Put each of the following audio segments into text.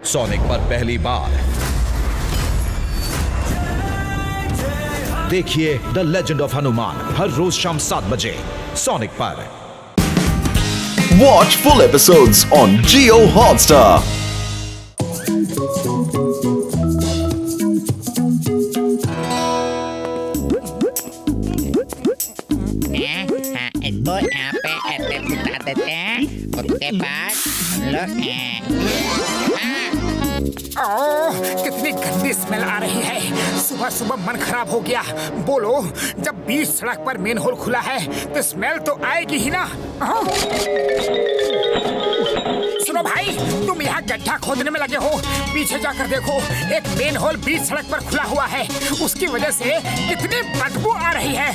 Sonic पर पहली बार देखिए द लेजेंड ऑफ हनुमान हर रोज शाम 7 बजे सोनिक पर। Watch full episodes on Jio Hotstar. इसको यहाँ पे ऐसे बिठा देते हैं, उसके बाद हम लोग ओह, कितनी गंदी स्मेल आ रही है। सुबह सुबह मन खराब हो गया। बोलो, जब बीच सड़क पर मेन होल खुला है तो स्मेल तो आएगी ही ना। सुनो भाई, तुम यहाँ गड्ढा खोदने में लगे हो, पीछे जाकर देखो, एक मेन होल बीच सड़क पर खुला हुआ है। उसकी वजह से कितनी बदबू आ रही है।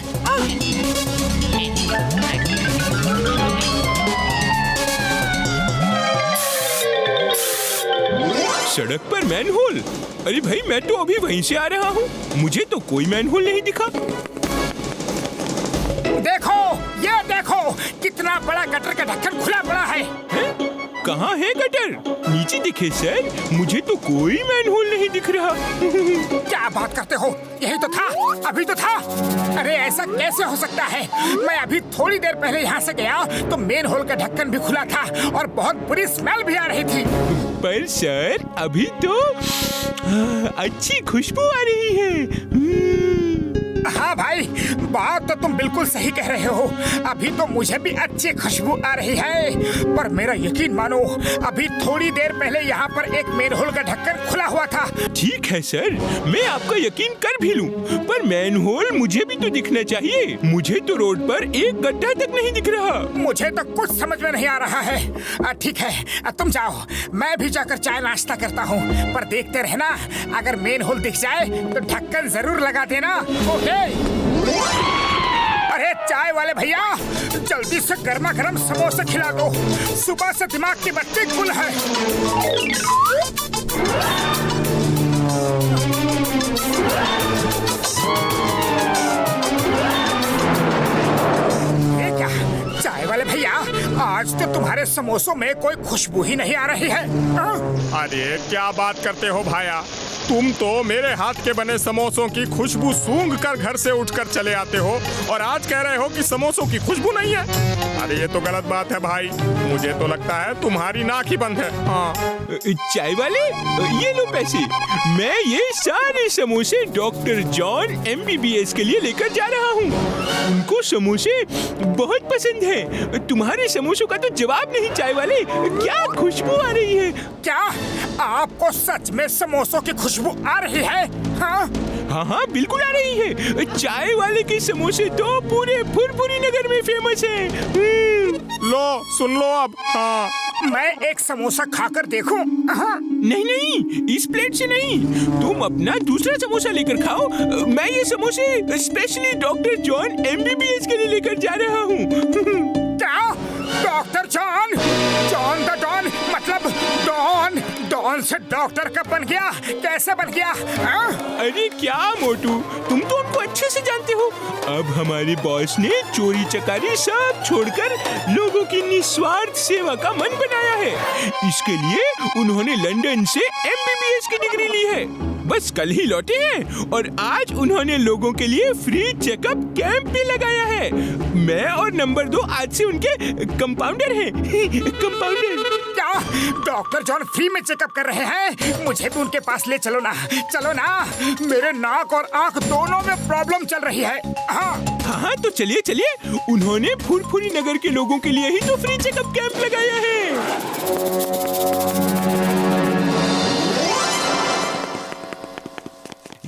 सड़क पर मैनहोल? अरे भाई, मैं तो अभी वहीं से आ रहा हूँ, मुझे तो कोई मैनहोल नहीं दिखा। देखो, ये देखो, कितना बड़ा गटर का ढक्कन खुला पड़ा है। कहाँ है गटर? नीचे दिखे सर, मुझे तो कोई मैनहोल नहीं दिख रहा। क्या बात करते हो? यही तो था, अभी तो था। अरे ऐसा कैसे हो सकता है? मैं अभी थोड़ी देर पहले यहाँ से गया तो मेन होल का ढक्कन भी खुला था और बहुत बुरी स्मेल भी आ रही थी। पर सर, अभी तो अच्छी खुशबू आ रही है। हाँ भाई, बात तो तुम बिल्कुल सही कह रहे हो। अभी तो मुझे भी अच्छी खुशबू आ रही है, पर मेरा यकीन मानो, अभी थोड़ी देर पहले यहाँ पर एक मेन होल का ढक्कन खुला हुआ था। ठीक है सर, मैं आपका यकीन कर भी लूं, पर मैनहोल मुझे भी तो दिखना चाहिए। मुझे तो रोड पर एक गड्ढा तक नहीं दिख रहा। मुझे तो कुछ समझ में नहीं आ रहा है। ठीक है, तुम जाओ, मैं भी जाकर चाय नाश्ता करता हूँ, पर देखते रहना, अगर मेन होल दिख जाए तो ढक्कन जरूर लगा देना। ओके? अरे चाय वाले भैया, जल्दी से गर्मा गर्म समोसे खिला दो, सुबह से दिमाग की बत्ती गुल है। ये क्या चाय वाले भैया, आज तो तुम्हारे समोसों में कोई खुशबू ही नहीं आ रही है। अरे क्या बात करते हो भाया, तुम तो मेरे हाथ के बने समोसों की खुशबू सूंघ कर घर से उठकर चले आते हो और आज कह रहे हो कि समोसों की खुशबू नहीं है। अरे ये तो गलत बात है भाई, मुझे तो लगता है तुम्हारी नाक ही बंद है। हाँ, चाय वाले, ये लो पैसे। मैं ये सारे समोसे डॉक्टर जॉन MBBS के लिए लेकर जा रहा हूँ। उनको समोसे बहुत पसंद है। तुम्हारे समोसों का तो जवाब नहीं चाय वाले, क्या खुशबू आ रही है। क्या आपको सच में समोसों की खुशबू आ रही है? हाँ हाँ, बिल्कुल आ रही है। चाय वाले के समोसे तो पूरे फुरफुरी नगर में फेमस है। लो सुन लो अब। हाँ, मैं एक समोसा खाकर देखूं? हाँ। नहीं नहीं, इस प्लेट से नहीं, तुम अपना दूसरा समोसा लेकर खाओ। मैं ये समोसे स्पेशली डॉक्टर जॉन MBBS के लिए लेकर जा रहा हूँ। क्या? Doctor John? John the don, मतलब डॉन? डॉन से डॉक्टर कब बन गया? कैसे बन गया? हाँ? अरे क्या मोटू, तुम तो हमको अच्छे से जानते हो। अब हमारे बॉस ने चोरी चकारी सब छोड़कर लोगों की निस्वार्थ सेवा का मन बनाया है। इसके लिए उन्होंने लंदन से MBBS की डिग्री ली है। बस कल ही लौटे हैं और आज उन्होंने लोगों के लिए फ्री चेकअप कैंप भी लगाया है। मैं और नंबर 2 आज से उनके कंपाउंडर हैं। कंपाउंडर। क्या डॉक्टर जॉन फ्री में चेकअप कर रहे हैं? मुझे भी उनके पास ले चलो ना, चलो ना। मेरे नाक और आंख दोनों में प्रॉब्लम चल रही है। हाँ हाँ, तो चलिए चलिए, उन्होंने फुरफुरी नगर के लोगों के लिए ही तो फ्री चेकअप कैंप लगाया है।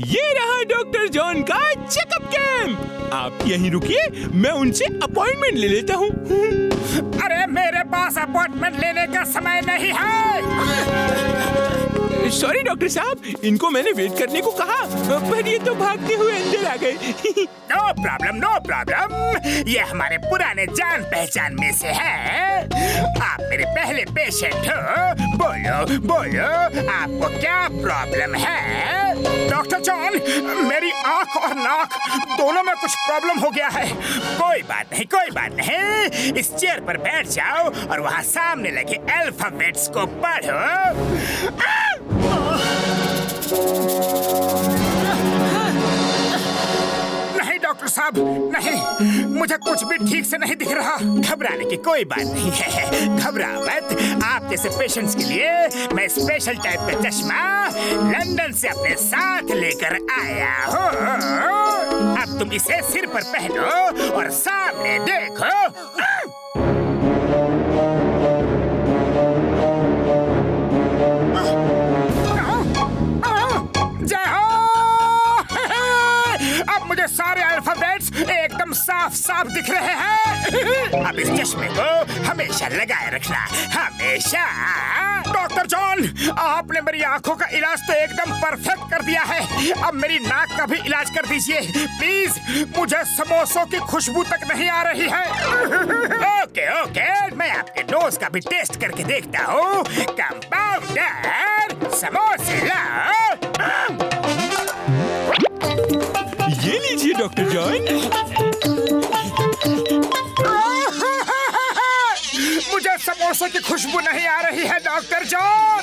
ये रहा डॉक्टर जॉन का चेकअप कैंप। आप यहीं रुकिए, मैं उनसे अपॉइंटमेंट ले लेता हूँ। अरे मेरे पास अपॉइंटमेंट लेने का समय नहीं है। सॉरी डॉक्टर साहब, इनको मैंने वेट करने को कहा, पर ये तो भागते हुए अंदर आ गए। No problem, no problem. ये हमारे पुराने जान पहचान में से है। आप मेरे पहले पेशेंट हो। बोलो बोलो, आपको क्या प्रॉब्लम है? डॉक्टर जॉन, मेरी आंख और नाक दोनों में कुछ प्रॉब्लम हो गया है। कोई बात नहीं, कोई बात नहीं। इस चेयर पर बैठ जाओ और वहाँ सामने लगे अल्फाबेट्स को पढ़ो। साहब नहीं, मुझे कुछ भी ठीक से नहीं दिख रहा। घबराने की कोई बात नहीं है, घबराओ मत। आप जैसे पेशेंट्स के लिए मैं स्पेशल टाइप का चश्मा लंदन से अपने साथ लेकर आया हूँ। अब तुम इसे सिर पर पहनो और सामने देखो। जय हो। अब मुझे सारे अल्फाबेट्स एकदम साफ साफ दिख रहे हैं। अब इस चश्मे को हमेशा लगाए रखना, हमेशा। डॉक्टर जॉन, आपने मेरी आंखों का इलाज तो एकदम परफेक्ट कर दिया है। अब मेरी नाक का भी इलाज कर दीजिए प्लीज। मुझे समोसों की खुशबू तक नहीं आ रही है। ओके ओके, मैं आपके नोज का भी टेस्ट करके देखता हूँ। कंपाउंडर, समोसे लाओ। ये लीजिए डॉक्टर जॉन। मुझे समोसों की खुशबू नहीं आ रही है डॉक्टर जॉन।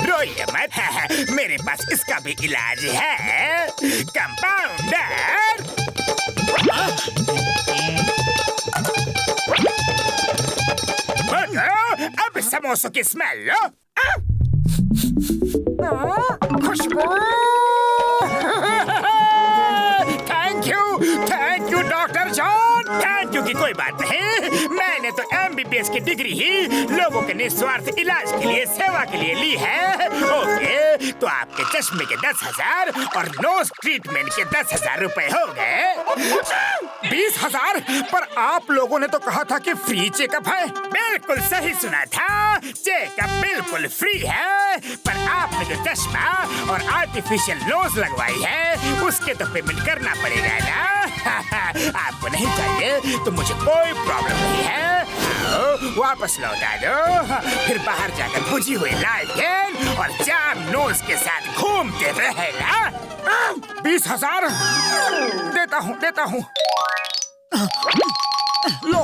रोइए मत, मेरे पास इसका भी इलाज है। कंपाउंडर, अब समोसों की स्मेल लो। खुशबू। Thank you doctor John. Thank you की कोई बात नहीं, मैंने तो MBBS की डिग्री ही लोगों के निस्वार्थ इलाज के लिए, सेवा के लिए ली है। ओके, तो आपके चश्मे के 10,000 और नोज ट्रीटमेंट के 10,000 रुपए हो गए। 20,000? पर आप लोगों ने तो कहा था कि फ्री चेकअप है। बिल्कुल सही सुना था, चेकअप बिल्कुल फ्री है। पर आपने जो चश्मा और आर्टिफिशियल नोज लगवाई है उसके तो पेमेंट करना पड़ेगा ना। आपको नहीं चाहिए तो मुझे कोई प्रॉब्लम नहीं है। आओ, वापस लौटा दो, फिर बाहर जाकर बुझी हुई लालटेन और जाम नोज के साथ घूमते रहेगा। 20,000 देता हूँ। लो,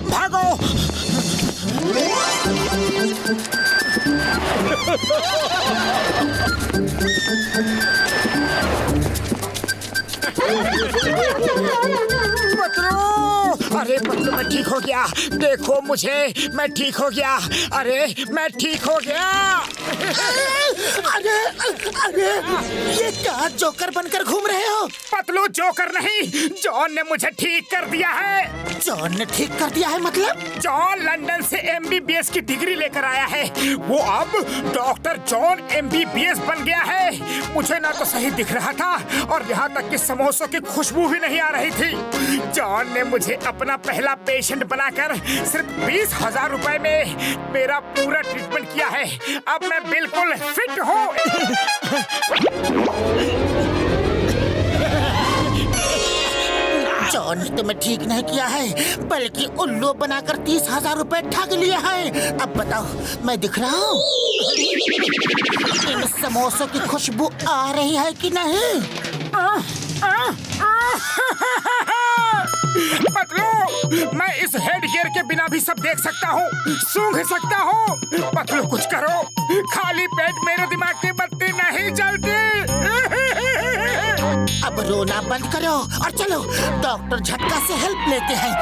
भागो। पत्रो, अरे पत्रो, मैं ठीक हो गया। देखो मुझे, मैं ठीक हो गया। अरे मैं ठीक हो गया। अरे अरे, ये क्या जोकर बनकर घूम रहे हो? पतलू जोकर नहीं, जॉन ने मुझे ठीक कर दिया है। जॉन ने ठीक कर दिया है मतलब? जॉन लंदन से MBBS की डिग्री लेकर आया है। वो अब डॉक्टर जॉन MBBS बन गया है। मुझे ना तो सही दिख रहा था और यहाँ तक कि समोसों की खुशबू भी नहीं आ रही थी। जॉन ने मुझे अपना पहला पेशेंट बनाकर सिर्फ 20,000 रुपए में मेरा पूरा ट्रीटमेंट किया है। अब मैं बिल्कुल फिट हूँ। जॉन ने तुम्हें ठीक नहीं किया है, बल्कि उल्लू बनाकर 30,000 रुपए ठग लिया है। अब बताओ, मैं दिख रहा हूँ? इन समोसों की खुशबू आ रही है कि नहीं? पतलू, मैं इस हेड गियर के बिना भी सब देख सकता हूँ, सूंघ सकता हूँ। पतलू कुछ करो, खाली पेट मेरे दिमाग की बत्ती नहीं जलती। अब रोना बंद करो और चलो डॉक्टर झटका से हेल्प लेते हैं।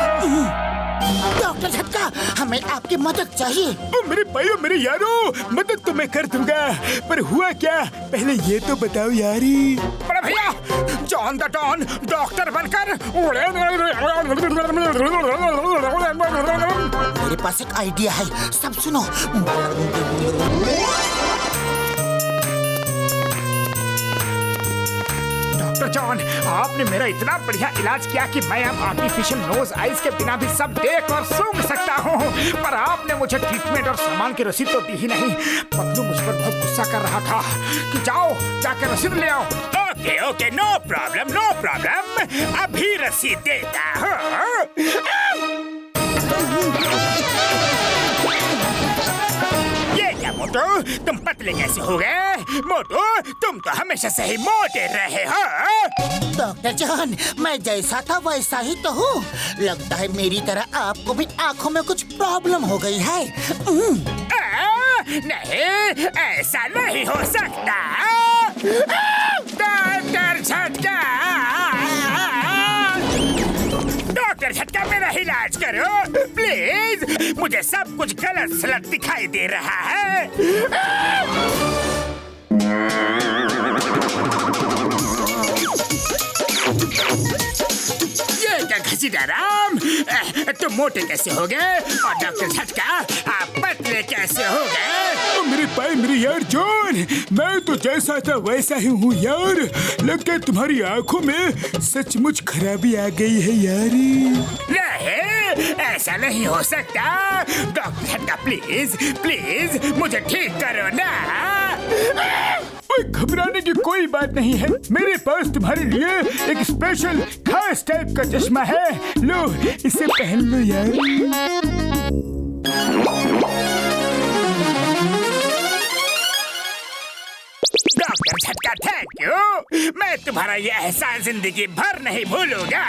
डॉक्टर झटका, हमें आपकी मदद चाहिए। ओ मेरे भाइयों, मेरे यारों, मदद तो मैं कर दूंगा, पर हुआ क्या पहले ये तो बताओ यारी। बड़े भैया, जॉन द डॉन डॉक्टर बनकर मेरे पास एक आइडिया है, सब सुनो। डॉक्टर जॉन, आपने मेरा इतना बढ़िया इलाज किया कि मैं अब आर्टिफिशियल नोज आइज के बिना भी सब देख और सूंघ सकता हूँ। पर आपने मुझे ट्रीटमेंट और सामान की रसीद तो दी ही नहीं। पतलू मुझ पर बहुत गुस्सा कर रहा था कि जाओ जाकर रसीद ले आओ। Okay okay, no problem no problem, अभी रसीद देता हूँ। ये क्या मोटू, तुम पतले कैसे हो गए? मोटू, तुम तो हमेशा से ही मोटे रहे हो। डॉक्टर जॉन, मैं जैसा था वैसा ही तो हूँ। लगता है मेरी तरह आपको भी आँखों में कुछ प्रॉब्लम हो गई है। नहीं, ऐसा नहीं हो सकता। डॉक्टर झटका, डॉक्टर झटका मेरा इलाज करो प्लीज। मुझे सब कुछ गलत सलत दिखाई दे रहा है। ये क्या घसीटाराम, तुम मोटे कैसे हो गए? और डॉक्टर झटका आप पतले कैसे हो गए? मेरे प्राइमरी यार जॉन, मैं तो जैसा था वैसा ही हूँ यार। लगता है तुम्हारी आंखों में सचमुच खराबी आ गई है यार। नहीं, ऐसा नहीं हो सकता। डॉक्टर झटका प्लीज प्लीज मुझे ठीक करो ना। घबराने की कोई बात नहीं है, मेरे पास तुम्हारे लिए एक स्पेशल खास टाइप का चश्मा है। लो इसे पहन लो यार। डॉक्टर झटका थैंक यू। मैं तुम्हारा ये एहसान जिंदगी भर नहीं भूलूंगा।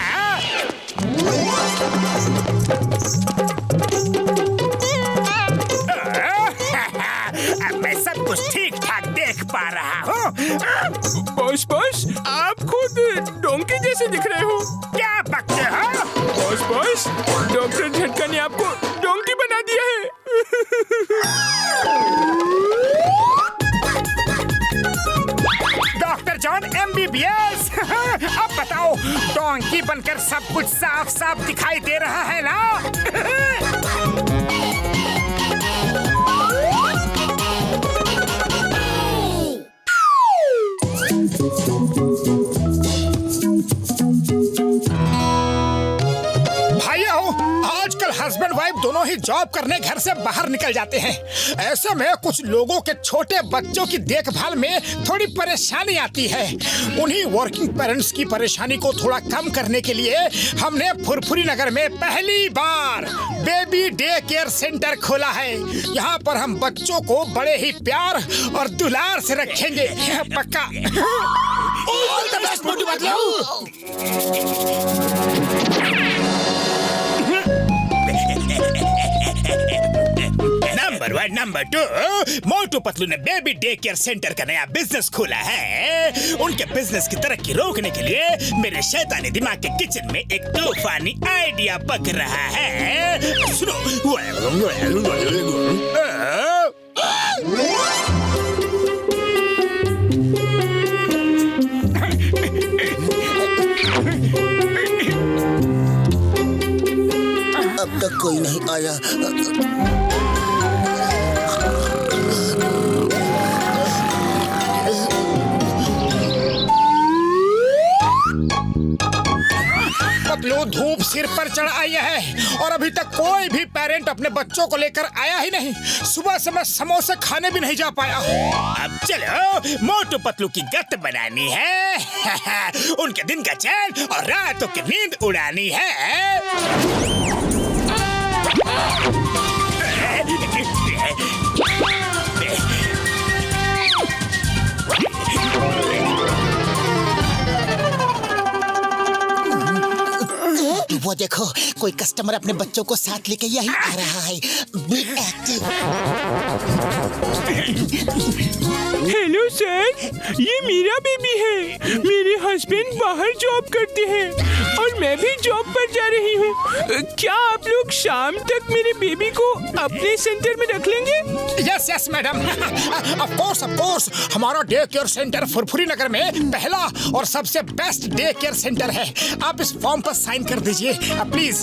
अब मैं सब कुछ ठीक ठाक देख पा रहा हूँ। बॉस बॉस, आप खुद डोंकी जैसे दिख रहे हो। क्या बकते हो? बॉस डॉक्टर झटका ने आपको डोंकी बना दिया है। डॉक्टर जॉन MBBS अब बताओ, डोंकी बनकर सब कुछ साफ साफ दिखाई दे रहा है ना? हस्बैंड वाइफ दोनों ही जॉब करने घर से बाहर निकल जाते हैं। ऐसे में कुछ लोगों के छोटे बच्चों की देखभाल में थोड़ी परेशानी आती है। उन्हीं वर्किंग पेरेंट्स की परेशानी को थोड़ा कम करने के लिए हमने फुरफुरी नगर में पहली बार बेबी डे केयर सेंटर खोला है। यहाँ पर हम बच्चों को बड़े ही प्यार और दुलार से रखेंगे, पक्का। नंबर 1, नंबर 2, मोटू पतलू ने बेबी डे केयर सेंटर का नया बिजनेस खोला है। उनके बिजनेस की तरक्की रोकने के लिए मेरे शैतानी दिमाग के किचन में एक तूफानी आइडिया पक रहा है। सुनो। अब तक कोई नहीं आया। पतलू, धूप सिर पर चढ़ आई है और अभी तक कोई भी पेरेंट अपने बच्चों को लेकर आया ही नहीं। सुबह से मैं समोसे खाने भी नहीं जा पाया। अब चलो मोटू पतलू की गत बनानी है। उनके दिन का चैन और रातों की नींद उड़ानी है। वो देखो, कोई कस्टमर अपने बच्चों को साथ लेके यही आ रहा है। Be active. हेलो सर, ये मेरा बेबी है। मेरे हस्बैंड बाहर जॉब करते हैं और मैं भी जॉब पर जा रही हूँ। क्या आप लोग शाम तक मेरे बेबी को अपने सेंटर में रख लेंगे? Yes yes madam, of course. हमारा डे केयर सेंटर फुरफुरी नगर में पहला और सबसे बेस्ट डे केयर सेंटर है। आप इस फॉर्म पर साइन कर दीजिए प्लीज।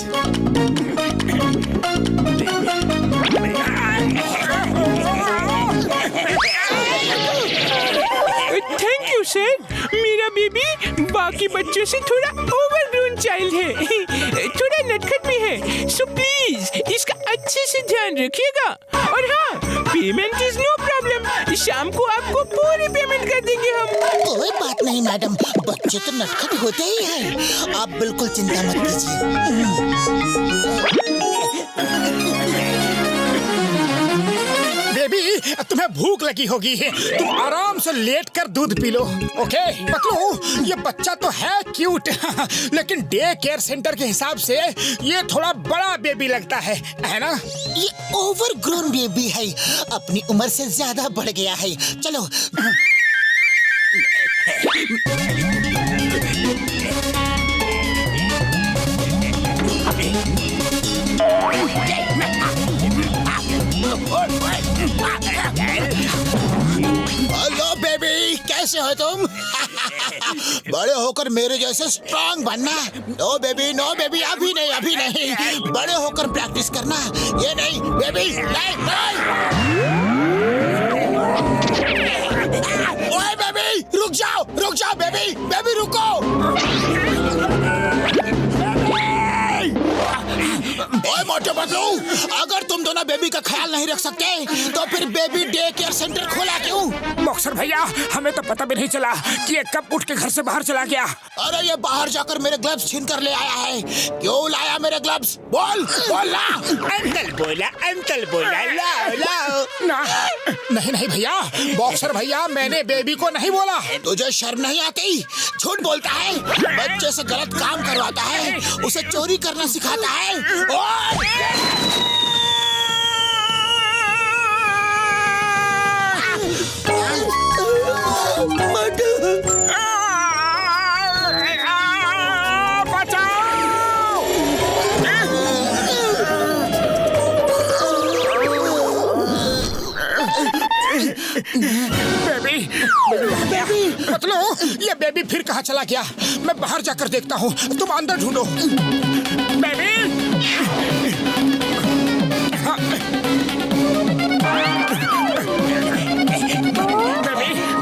Thank you sir. मेरा बेबी बाकी बच्चों से थोड़ा ओवरग्रोन चाइल्ड है, थोड़ा नटखट भी है, सो प्लीज इसका अच्छे से ध्यान रखिएगा। और हाँ, पेमेंट इज नो प्रॉब्लम। शाम को आपको पूरी पेमेंट कर देंगे हम। कोई बात नहीं मैडम, बच्चे तो नटखट होते ही हैं। आप बिल्कुल चिंता मत कीजिए। बेबी, तुम्हें भूख लगी होगी, तुम आराम से लेटकर दूध पी लो। ओके पतलू, ये बच्चा तो है क्यूट, लेकिन डे केयर सेंटर के हिसाब से ये थोड़ा बड़ा बेबी लगता है ना? ये ओवरग्रोन बेबी है, अपनी उम्र से ज्यादा बढ़ गया है। चलो। हेलो बेबी, कैसे हो तुम? बड़े होकर मेरे जैसे स्ट्रांग बनना। नो बेबी, अभी नहीं। बड़े होकर प्रैक्टिस करना। ये नहीं बेबी, नहीं। ओए बेबी, रुक जाओ बेबी रुको। ओए मोटे पतलू, अगर तुम दोनों बेबी का ख्याल नहीं रख सकते तो फिर बेबी डे केयर सेंटर खोला क्यों? बॉक्सर भैया, हमें तो पता भी नहीं चला कि ये कब उठ के घर से बाहर चला गया। अरे ये बाहर जाकर मेरे ग्लव्स छीन कर ले आया है। क्यों लाया मेरे ग्लव्स? बोल ला। अंकल बोला लाओ। नहीं भैया, बॉक्सर भैया, मैंने बेबी को नहीं बोला। तुझे शर्म नहीं आती? झूठ बोलता है, बच्चे से गलत काम करवाता है, उसे चोरी करना सिखाता है। बेबी, मतलब ये बेबी फिर कहाँ चला गया? मैं बाहर जाकर देखता हूँ, तुम अंदर ढूंढो।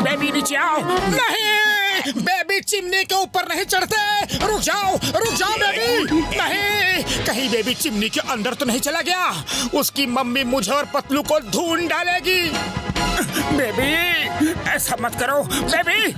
बेबी नीचे आओ। नहीं, बेबी चिमनी के ऊपर नहीं चढ़ते। रुक जाओ बेबी। नहीं, कहीं बेबी चिमनी के अंदर तो नहीं चला गया? उसकी मम्मी मुझे और पतलू को ढूंढ डालेगी। बेबी, ऐसा मत करो बेबी।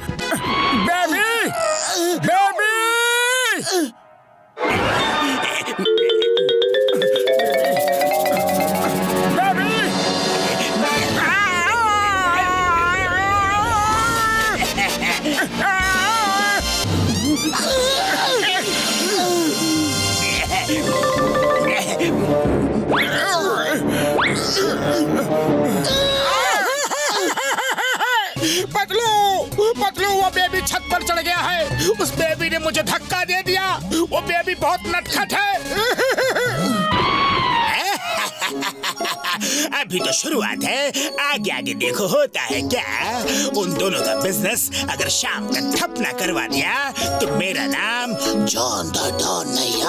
पतलू, वो बेबी छत पर चढ़ गया है। उस बेबी ने मुझे धक्का दे दिया। वो बेबी बहुत नटखट है। अभी तो शुरुआत है, आगे देखो होता है क्या। उन दोनों का बिजनेस अगर शाम तक ठप ना करवा दिया तो मेरा नाम जॉन द डॉन नहीं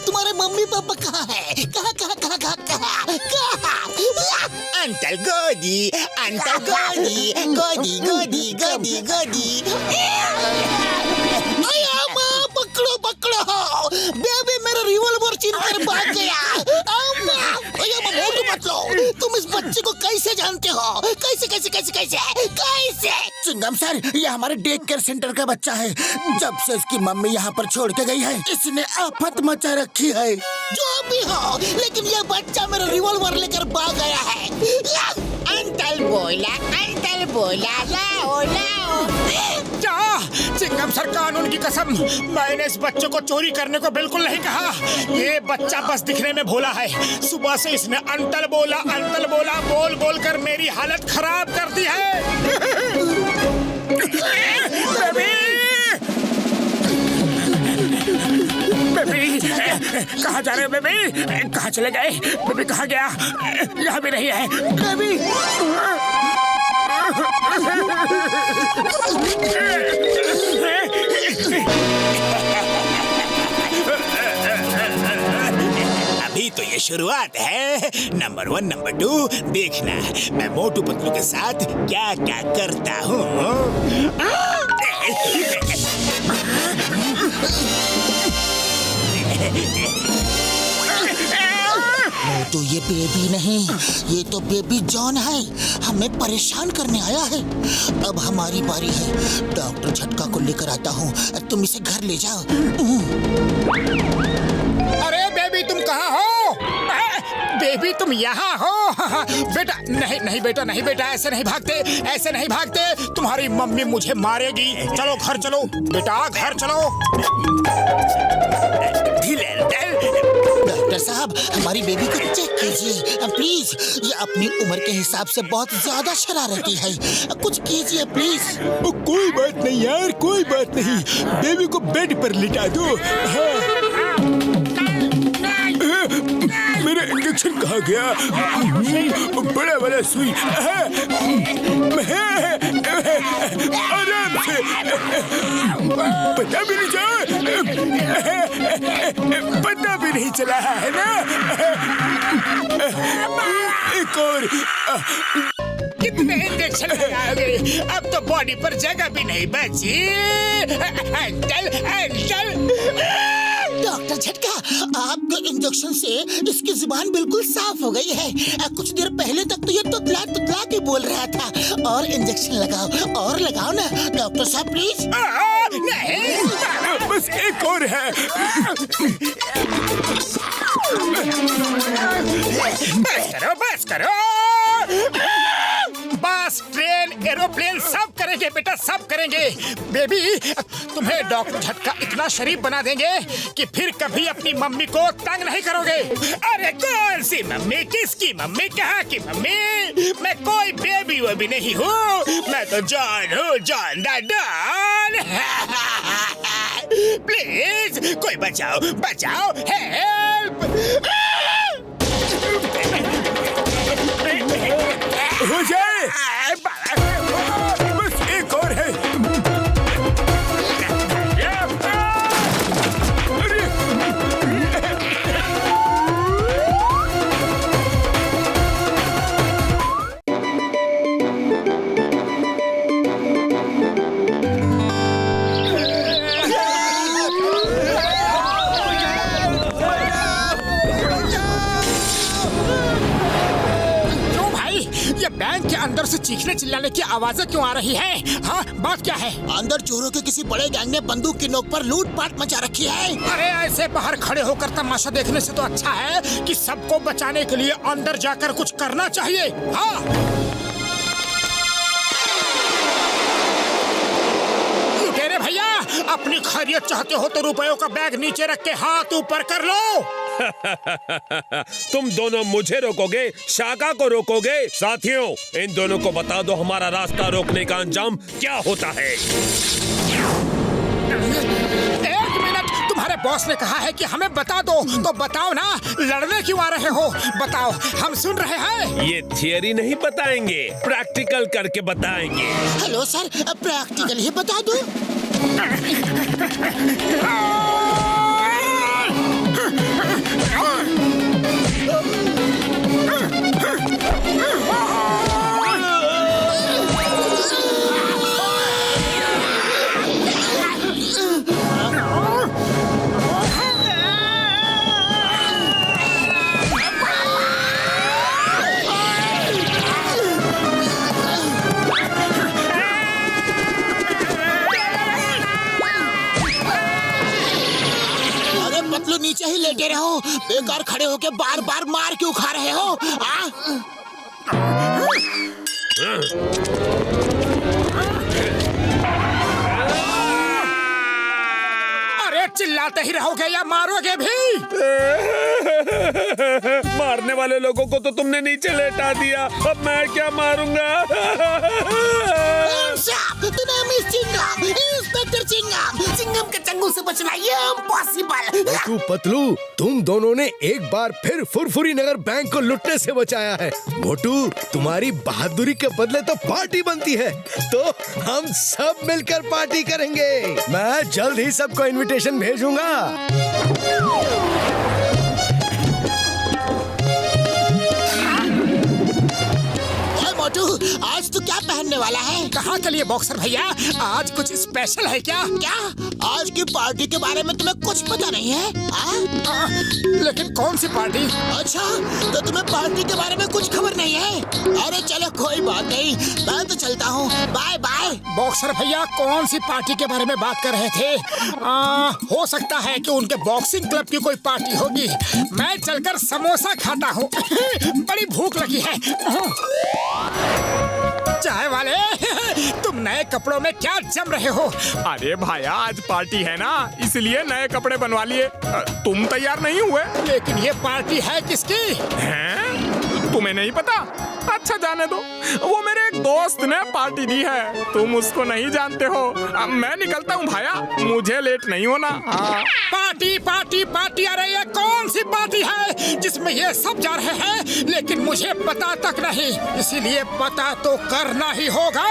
तुम्हारे मम्मी पापा कहाँ है? कहाँ? अंकल गोदी। पकड़ो, बेबी मेरा रिवॉल्वर छीन कर भाग गया। मोटू पतलू, तुम इस बच्चे को कैसे जानते हो? कैसे? चिंगम सर, ये हमारे डे केयर सेंटर का बच्चा है। जब से इसकी मम्मी यहाँ पर छोड़ के गई है, इसने आफत मचा रखी है। जो भी हो, लेकिन ये बच्चा मेरा रिवॉल्वर लेकर भाग गया है। अंकल बोला लाओ। चिंगम सर, कानून की कसम, मैंने इस बच्चे को चोरी करने को बिल्कुल नहीं कहा। ये बच्चा बस दिखने में भोला है। सुबह से इसने अंकल बोला बोल कर मेरी हालत खराब कर दी है। बेबी, कहाँ जा रहे हो बेबी? कहाँ चले गए? बेबी कहाँ गया? यहाँ भी नहीं है बेबी। अभी तो ये शुरुआत है। नंबर 1, नंबर 2 देखना मैं मोटू पतलू के साथ क्या क्या करता हूँ। तो ये बेबी नहीं, ये तो बेबी जॉन है। हमें परेशान करने आया है। अब हमारी बारी है। डॉक्टर झटका को लेकर आता हूँ, तुम इसे घर ले जाओ। अरे बेबी, तुम कहाँ हो? बेबी तुम यहाँ हो? बेटा नहीं नहीं बेटा नहीं बेटा, ऐसे नहीं भागते, ऐसे नहीं भागते, तुम्हारी मम्मी मुझे मारेगी। चलो घर चलो बेटा, घर चलो। डॉक्टर साहब हमारी बेबी को चेक कीजिए प्लीज, ये अपनी उम्र के हिसाब से बहुत ज्यादा शरारती है, कुछ कीजिए प्लीज। कोई बात नहीं यार, कोई बात नहीं, बेबी को बेड पर लिटा दो। मेरा इंजेक्शन कहाँ गया? बड़ा वाला सुई, आराम से, पता भी नहीं पता भी नहीं चला है ना? एक और। कितने इंजेक्शन लगाओगे? अब तो बॉडी पर जगह भी नहीं बची। Uncle uncle. डॉक्टर झटका, आपके इंजेक्शन से इसकी जुबान बिल्कुल साफ हो गई है। कुछ देर पहले तक तो ये तुतला तुतला के बोल रहा था। और इंजेक्शन लगाओ, और लगाओ ना डॉक्टर साहब प्लीज। नहीं बस एक और है। बस करो बस करो। बस ट्रेन एरोप्लेन सब करेंगे बेटा, सब करेंगे। बेबी तुम्हें डॉक्टर झटका इतना शरीफ बना देंगे कि फिर कभी अपनी मम्मी को तंग नहीं करोगे। अरे कौन सी मम्मी, किसकी मम्मी, कहाँ की मम्मी? मैं कोई बेबी वो भी नहीं हूँ, मैं तो जॉन हूँ, जॉन द डॉन। प्लीज कोई बचाओ बचाओ, हेल्प। हो जाए, बस एक और है। बैंक के अंदर से चीखने चिल्लाने की आवाजें क्यों आ रही हैं? हाँ, बात क्या है? अंदर चोरों के किसी बड़े गैंग ने बंदूक की नोक पर लूटपाट मचा रखी है। अरे ऐसे बाहर खड़े होकर तमाशा देखने से तो अच्छा है कि सबको बचाने के लिए अंदर जाकर कुछ करना चाहिए। हाँ लुटेरे भैया, अपनी खैरियत चाहते हो तो रुपयों का बैग नीचे रख के हाथ ऊपर कर लो। तुम दोनों मुझे रोकोगे, शाका को रोकोगे? साथियों, इन दोनों को बता दो हमारा रास्ता रोकने का अंजाम क्या होता है। एक मिनट, तुम्हारे बॉस ने कहा है कि हमें बता दो, तो बताओ ना, लड़ने क्यों आ रहे हो? बताओ, हम सुन रहे हैं। ये थियरी नहीं बताएंगे, प्रैक्टिकल करके बताएंगे। हेलो सर, प्रैक्टिकल ही बता दो। नीचे ही लेटे रहो, बेकार खड़े होके बार बार मार क्यों खा रहे हो? अरे चिल्लाते ही रहोगे या मारोगे भी? मारने वाले लोगों को तो तुमने नीचे लेटा दिया, अब मैं क्या मारूंगा? इंस्पेक्टर चिंगम के चंगुल से बचना ये इम्पॉसिबल। मोटू पतलू, तुम दोनों ने एक बार फिर फुरफुरी नगर बैंक को लुटने से बचाया है। मोटू, तुम्हारी बहादुरी के बदले तो पार्टी बनती है, तो हम सब मिलकर पार्टी करेंगे। मैं जल्द ही सबको इनविटेशन भेजूंगा। मोटू, आज तू क्या पहनने वाला है? कहाँ के लिए बॉक्सर भैया? आज कुछ स्पेशल है क्या? क्या आज की पार्टी के बारे में तुम्हें कुछ पता नहीं है? लेकिन कौन सी पार्टी? अच्छा, तो तुम्हें पार्टी के बारे में कुछ खबर नहीं है? अरे चलो कोई बात नहीं, मैं तो चलता हूँ, बाय बाय। बॉक्सर भैया कौन सी पार्टी के बारे में बात कर रहे थे? हो सकता है कि उनके बॉक्सिंग क्लब की कोई पार्टी होगी। मैं चलकर समोसा खाता हूँ। बड़ी भूख लगी है। चाय वाले, तुम नए कपड़ों में क्या जम रहे हो? अरे भाया, आज पार्टी है ना, इसलिए नए कपड़े बनवा लिए। तुम तैयार नहीं हुए? लेकिन ये पार्टी है किसकी? हैं? तुम्हें नहीं पता? अच्छा जाने दो, वो मेरे एक दोस्त ने पार्टी दी है, तुम उसको नहीं जानते हो। अब मैं निकलता हूँ भाया, मुझे लेट नहीं होना। हाँ। पार्टी पार्टी पार्टी, अरे ये कौन सी पार्टी है जिसमें ये सब जा रहे हैं लेकिन मुझे पता तक नहीं, इसीलिए पता तो करना ही होगा।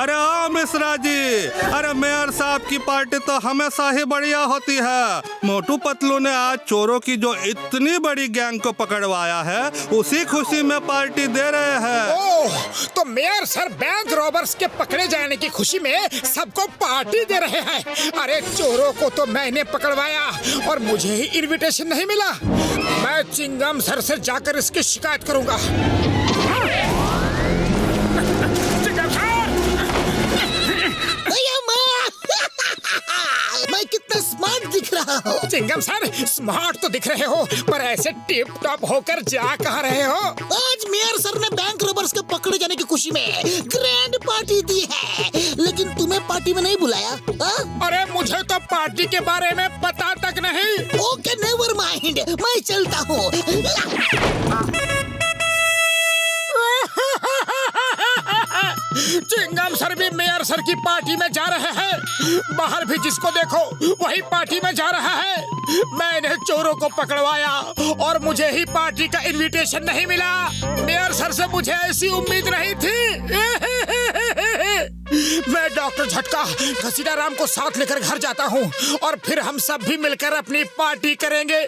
अरे हाँ मिश्रा जी, अरे मेयर साहब की पार्टी तो हमेशा ही बढ़िया होती है। मोटू पतलू ने आज चोरों की जो इतनी बड़ी गैंग को पकड़वाया है, उसी खुशी में पार्टी दे रहे हैं। ओह, तो मेयर सर बैंक रॉबर्स के पकड़े जाने की खुशी में सबको पार्टी दे रहे हैं। अरे चोरों को तो मैंने पकड़वाया और मुझे ही इनविटेशन नहीं मिला। मैं चिंगम सर से जाकर इसकी शिकायत करूंगा। चिंगम सर! मैं कितना स्मार्ट दिख रहा हूँ? चिंगम सर, स्मार्ट तो दिख रहे हो, पर ऐसे टिप टॉप होकर जा कहाँ रहे हो? आज मेयर सर ने बैंक रॉबर्स के पकड़े जाने की खुशी में ग्रैंड पार्टी दी है, लेकिन तुम्हें पार्टी में नहीं बुलाया। अरे मुझे तो पार्टी के बारे में पता तक नहीं। ओके, नेवर माइंड, मैं चलता हूँ। चिंगम सर भी मेयर सर की पार्टी में जा रहे हैं। बाहर भी जिसको देखो वही पार्टी में जा रहा है। मैंने चोरों को पकड़वाया और मुझे ही पार्टी का इनविटेशन नहीं मिला। मेयर सर से मुझे ऐसी उम्मीद नहीं थी। मैं डॉक्टर झटका घसीटा राम को साथ लेकर घर जाता हूँ और फिर हम सब भी मिलकर अपनी पार्टी करेंगे।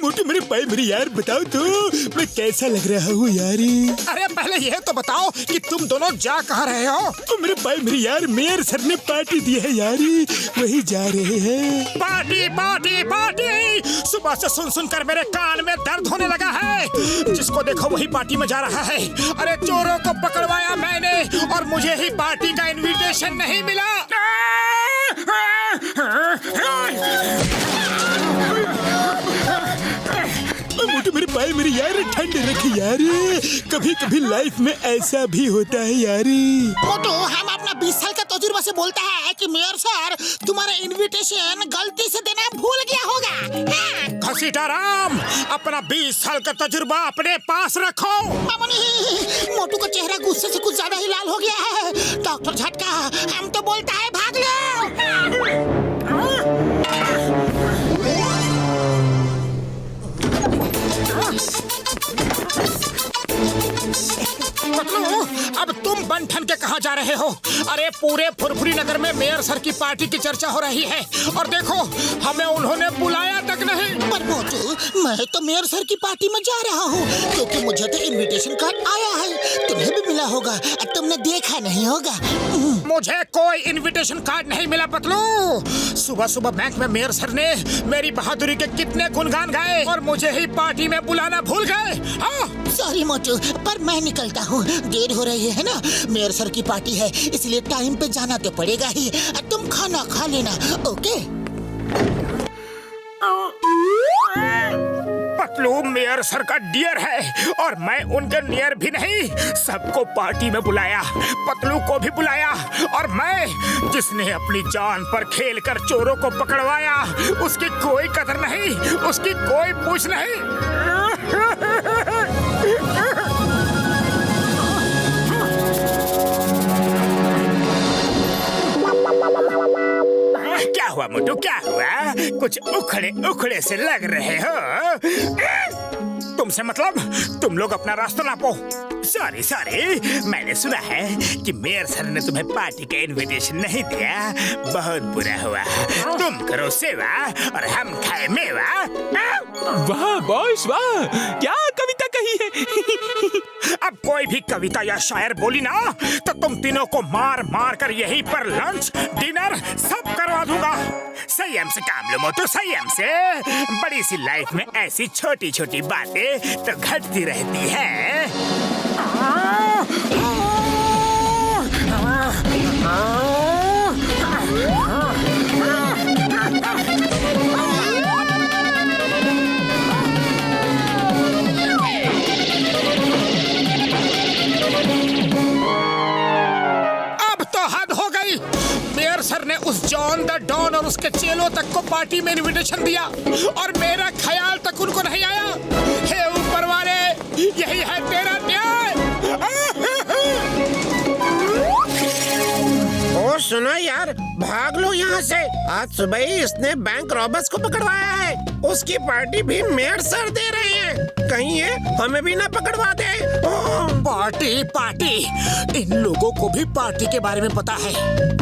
मोटू मेरे भाई, मेरी यार बताओ तो मैं कैसा लग रहा हूँ यारी? अरे पहले यह तो बताओ कि तुम दोनों जा कहाँ रहे हो? तो मेरे भाई मेरी यार, मेयर सर ने पार्टी दी है यारी, वही जा रहे हैं। पार्टी पार्टी पार्टी, सुबह से सुन सुनकर मेरे कान में दर्द होने लगा है। जिसको देखो वही पार्टी में जा रहा है। अरे चोरों को पकड़वाया मैंने और मुझे ही पार्टी का इनविटेशन नहीं मिला। मोटू मेरे भाई मेरी यार, ठंड रखी यारी, कभी कभी लाइफ में ऐसा भी होता है यारी। मोटू, हम अपना 20 साल का तजुर्बा से बोलता है कि मेयर सर तुम्हारा इनविटेशन गलती से देना भूल गया होगा। घसीटा राम, अपना 20 साल का तजुर्बा अपने पास रखो। मोटू का चेहरा गुस्से से कुछ ज्यादा ही लाल हो गया है। डॉक्टर झटका, हम तो बोलता है भाग लो। पतलू, अब तुम बन-ठन के कहाँ जा रहे हो? अरे पूरे फुरफुरी नगर में मेयर सर की पार्टी की चर्चा हो रही है और देखो हमें उन्होंने बुलाया तक नहीं। पर मोटू, मैं तो मेयर सर की पार्टी में जा रहा हूँ क्योंकि मुझे तो इनविटेशन कार्ड आया है। तुम्हें भी मिला होगा, तुमने देखा नहीं होगा। मुझे कोई इनविटेशन कार्ड नहीं मिला पतलू। सुबह सुबह बैंक में मेयर सर ने मेरी बहादुरी के कितने गुणगान गाए और मुझे ही पार्टी में बुलाना भूल गए। सॉरी मोटू, पर मैं निकलता हूँ, देर हो रही है ना। मेयर सर की पार्टी है इसलिए टाइम पे जाना तो पड़ेगा ही। तुम खाना खा लेना, ओके? पतलू मेयर सर का डियर है और मैं उनके नियर भी नहीं। सबको पार्टी में बुलाया, पतलू को भी बुलाया और मैं जिसने अपनी जान पर खेलकर चोरों को पकड़वाया उसकी कोई कदर नहीं, उसकी कोई पूछ नहीं। क्या हुआ मोटू, क्या हुआ? कुछ उखड़े उखड़े से लग रहे हो। तुमसे मतलब? तुम लोग अपना रास्ता नापो। सॉरी सॉरी, मैंने सुना है कि मेयर सर ने तुम्हें पार्टी का इनविटेशन नहीं दिया। बहुत बुरा हुआ। तुम करो सेवा और हम खाए मेवा। वाह बॉस वाह, क्या कविता चाहिए। अब कोई भी कविता या शायर बोली ना तो तुम तीनों को मार मार कर यहीं पर लंच डिनर सब करवा दूंगा। संयम से काम लो मोटू, संयम से। बड़ी सी लाइफ में ऐसी छोटी छोटी बातें तो घटती रहती है। अब तो हद हो गई। मेयर सर ने उस जॉन द डॉन और उसके चेलों तक को पार्टी में इनविटेशन दिया और मेरा ख्याल तक उनको नहीं आया। हे ऊपर वाले, यही है तेरा न्याय। ओ सुनो यार, भाग लो यहाँ से। आज सुबह ही इसने बैंक रॉबर्स को पकड़वाया है। उसकी पार्टी भी मेयर सर दे रहे हैं। कहीं ये हमें भी ना पकड़वा दे। पार्टी पार्टी, इन लोगों को भी पार्टी के बारे में पता है।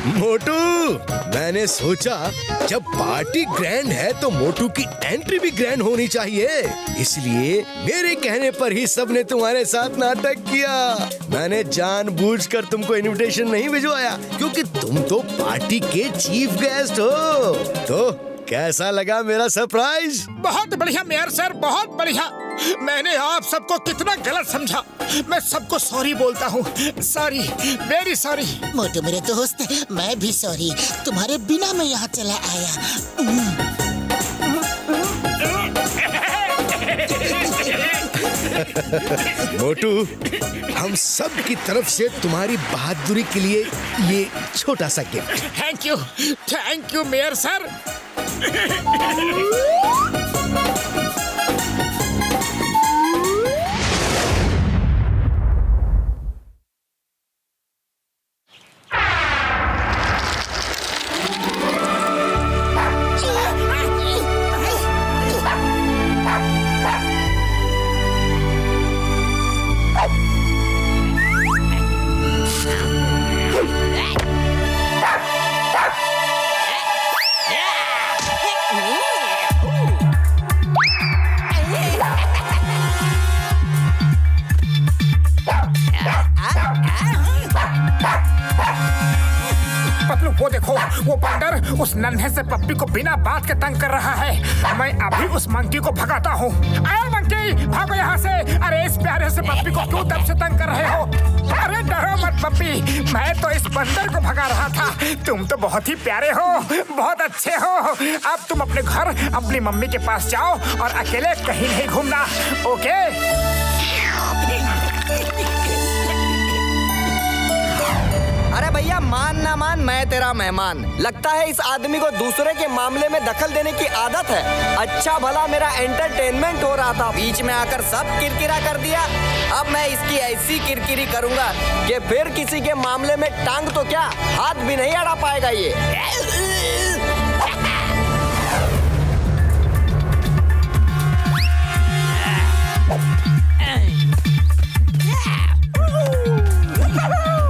मोटू, मैंने सोचा जब पार्टी ग्रैंड है तो मोटू की एंट्री भी ग्रैंड होनी चाहिए, इसलिए मेरे कहने पर ही सबने तुम्हारे साथ नाटक किया। मैंने जानबूझकर तुमको इनविटेशन नहीं भिजवाया क्योंकि तुम तो पार्टी के चीफ गेस्ट हो। तो कैसा लगा मेरा सरप्राइज? बहुत बढ़िया मेयर सर, बहुत बढ़िया। मैंने आप सबको कितना गलत समझा। मैं सबको सॉरी बोलता हूँ। Sorry, very sorry. मोटू मेरे दोस्त, मैं भी सॉरी। तुम्हारे बिना मैं यहाँ चला आया। मोटू, हम सब की तरफ से तुम्हारी बहादुरी के लिए ये छोटा सा gift. Thank you mayor sir. वो देखो, वो बंदर उस नन्हे से पप्पी को बिना बात के तंग कर रहा है। मैं अभी उस मंकी को भगाता हूँ। अरे मंकी, भागो यहाँ से। अरे इस प्यारे से पप्पी को क्यों तब से तंग कर रहे हो? अरे डरो मत पप्पी, मैं तो इस बंदर को भगा रहा था। तुम तो बहुत ही प्यारे हो, बहुत अच्छे हो। अब तुम अपने घर अपनी मम्मी के पास जाओ और अकेले कहीं नहीं घूमना, ओके? अरे भैया, मान ना मान, मैं तेरा मेहमान। लगता है इस आदमी को दूसरे के मामले में दखल देने की आदत है। अच्छा भला मेरा एंटरटेनमेंट हो रहा था, बीच में आकर सब किरकिरा कर दिया। अब मैं इसकी ऐसी किरकिरी करूंगा कि फिर किसी के मामले में टांग तो क्या, हाथ भी नहीं अड़ा पाएगा ये।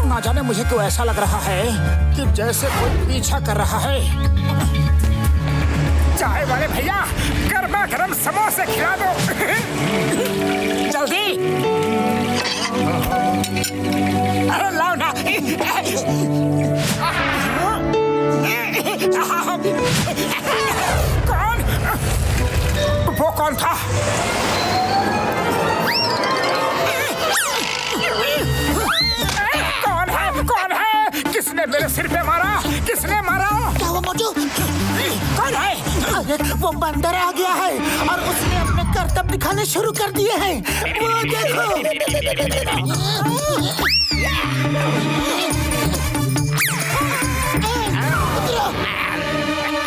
ना जाने मुझे क्यों ऐसा लग रहा है कि जैसे कोई पीछा कर रहा है। चाय वाले भैया, गर्मा गर्म समोसे खिला दो। जल्दी। अरे लाओ ना। कौन? वो कौन था? कौन है? कौन है? किसने मेरे सिर पे मारा? किसने मारा? क्या हुआ मोटू? कौन है? अरे वो बंदर आ गया है और उसने अपने करतब दिखाने शुरू कर दिए हैं। वो देखो।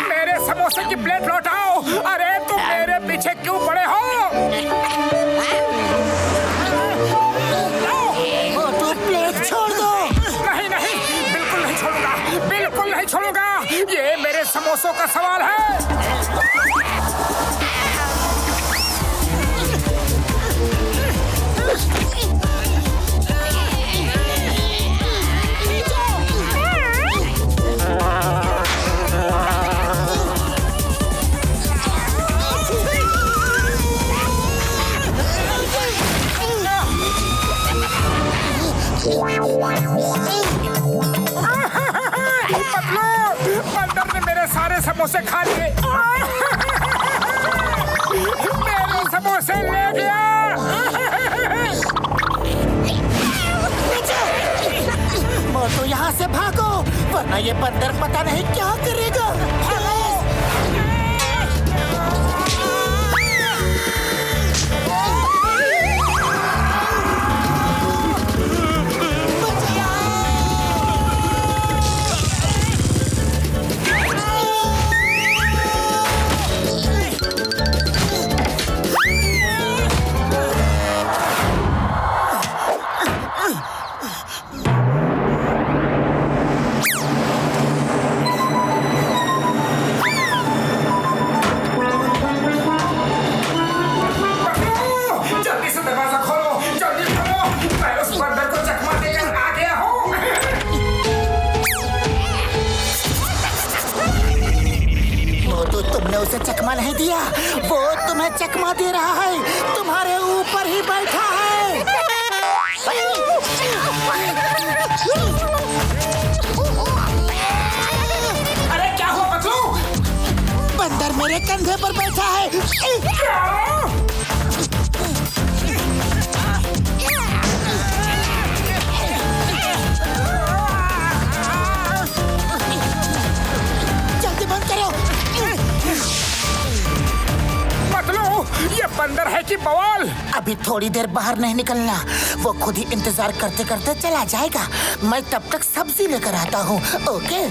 मेरे समोसे की प्लेट लौटाओ। अरे तुम मेरे पीछे क्यों पड़े हो? मोटू प्लेट छोड़ दो। नहीं नहीं, बिल्कुल नहीं छोड़ूंगा, बिल्कुल नहीं छोड़ूंगा। ये मेरे समोसों का सवाल है। बंदर ने मेरे सारे समोसे खा लिए। मेरे समोसे ले गया। मोटू यहाँ से भागो वरना ये बंदर पता नहीं क्या करेगा। उसे चकमा नहीं दिया, वो तुम्हें चकमा दे रहा है, तुम्हारे ऊपर ही बैठा है। अरे क्या हुआ पतलू? बंदर मेरे कंधे पर बैठा है। जल्दी बंद करो। ये बंदर है कि बवाल? अभी थोड़ी देर बाहर नहीं निकलना, वो खुद ही इंतजार करते करते चला जाएगा। मैं तब तक सब्जी लेकर आता हूँ। ओके?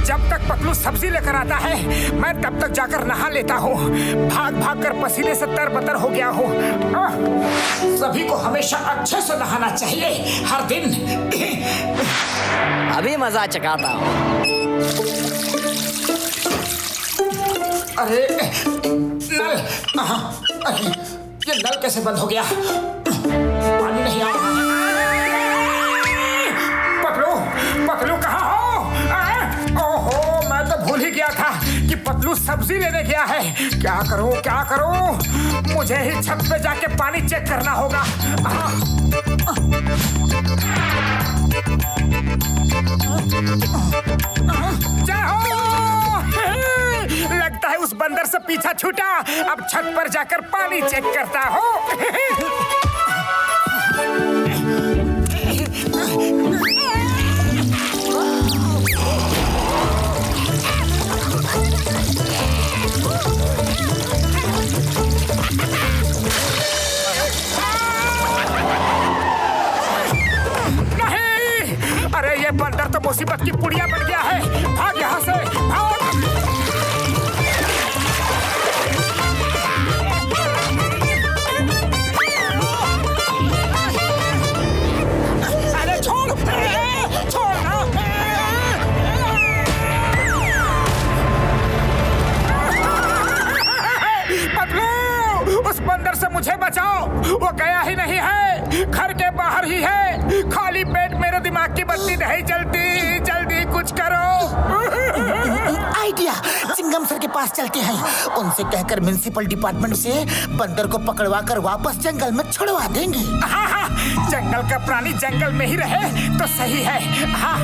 जब तक पतलू सब्जी लेकर आता है, मैं तब तक जाकर नहा लेता हूँ। भाग भाग कर पसीने से तरबतर हो गया हूँ। सभी को हमेशा अच्छे से नहाना चाहिए, हर दिन। अभी मजा चकाता हूँ। अरे नल, अरे ये नल कैसे बंद हो गया? पानी नहीं आ रहा। पतलू, पतलू कहाँ हो? ओहो, मैं तो भूल ही गया था कि पतलू सब्जी लेने गया है। क्या करूं, क्या करूं? मुझे ही छत पे जाके पानी चेक करना होगा। जय हो! लगता है उस बंदर से पीछा छूटा। अब छत पर जाकर पानी चेक करता हूँ। अरे ये बंदर तो मुसीबत की पुड़िया बन गया है। भाग यहाँ से, भाग। अरे छोड़, छोड़ ना। पतलू, उस बंदर से मुझे बचाओ। वो गया ही नहीं है, घर के बाहर रही है। खाली पेट मेरे दिमाग की बत्ती नहीं जलती। जल्दी कुछ करो। आइडिया, चिंगम सर के पास चलते हैं। उनसे कहकर म्युनिसिपल डिपार्टमेंट से बंदर को पकड़वा कर वापस जंगल में छुड़वा देंगे। हाँ हाँ, जंगल का प्राणी जंगल में ही रहे तो सही है। हाँ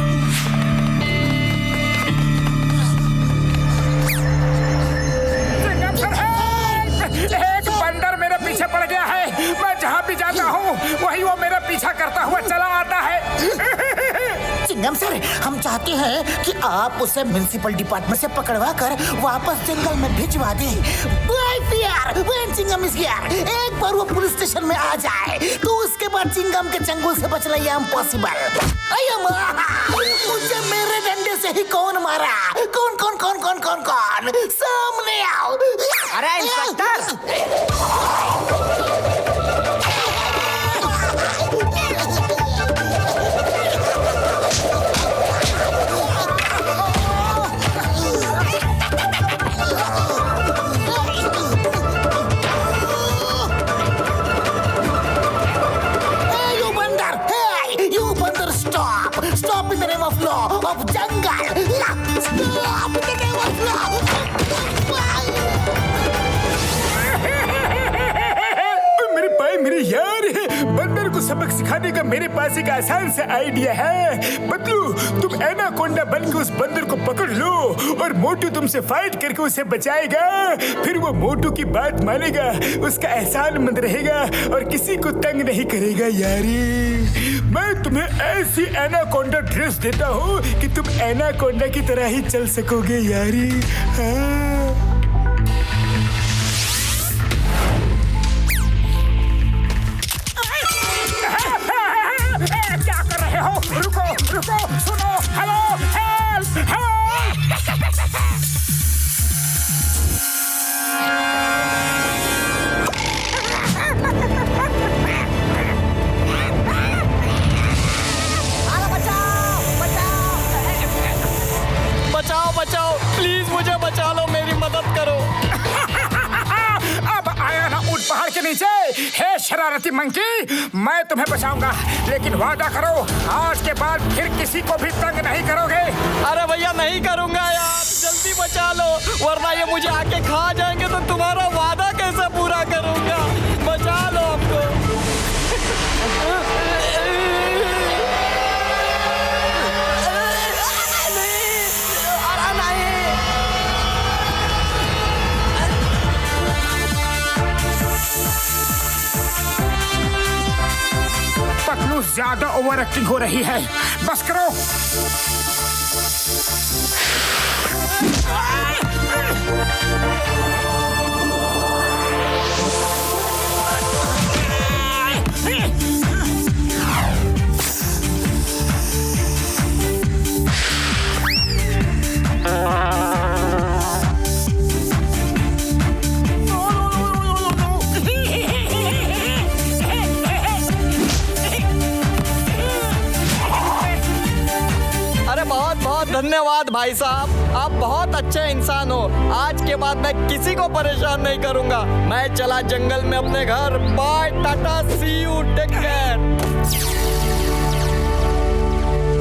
एक बंदर मेरे पीछे पड़ गया है। मैं जहाँ भी जाता हूँ वही वो मेरा पीछा करता हुआ चला आता है। चिंगम सर, हम चाहते हैं कि आप उसे म्युनिसिपल डिपार्टमेंट से पकड़वा कर वापस जंगल में भिजवा दें। चिंगम एक बार वो पुलिस स्टेशन में आ जाए तो उसके बाद चिंगम के चंगुल से बचना ये इम्पॉसिबल। मुझे मेरे डंडे से ही कौन मारा? कौन कौन कौन कौन कौन कौन? सामने आओ। अरे inspector, Stop in the name of law of jungle. Stop in the name of law. मेरे भाई, मेरे यार, बंदर को सबक सिखाने का मेरे पास एक आसान सा आइडिया है। बदलू, तुम एनाकोंडा बन के उस बंदर को पकड़ लो और मोटू तुमसे फाइट करके उसे बचाएगा। फिर वो मोटू की बात मानेगा, उसका एहसानमंद रहेगा और किसी को तंग नहीं करेगा। यारी, मैं तुम्हें ऐसी एनाकोंडा ड्रेस देता हूँ कि तुम एनाकोंडा की तरह ही चल सकोगे। यारी, हाँ। क्या कर रहे हो? रुको रुको, सुनो। Hello, help, help. बचाओ बचाओ, प्लीज मुझे बचा लो, मेरी मदद करो। अब आया ना ऊंट पहाड़ के नीचे। हे शरारती मंकी, मैं तुम्हें बचाऊंगा, लेकिन वादा करो आज के बाद फिर किसी को भी तंग नहीं करोगे। अरे भैया, नहीं करूंगा यार, जल्दी बचा लो, वरना ये मुझे आके खा जाएंगे तो तुम्हारा वादा कैसे पूरा करूंगा। बचा लो हमको। पतलू, ज्यादा ओवर एक्टिंग हो रही है, बस करो। धन्यवाद भाई साहब, आप बहुत अच्छे इंसान हो। आज के बाद मैं किसी को परेशान नहीं करूंगा। मैं चला जंगल में अपने घर। Bye, tata, see you, take care.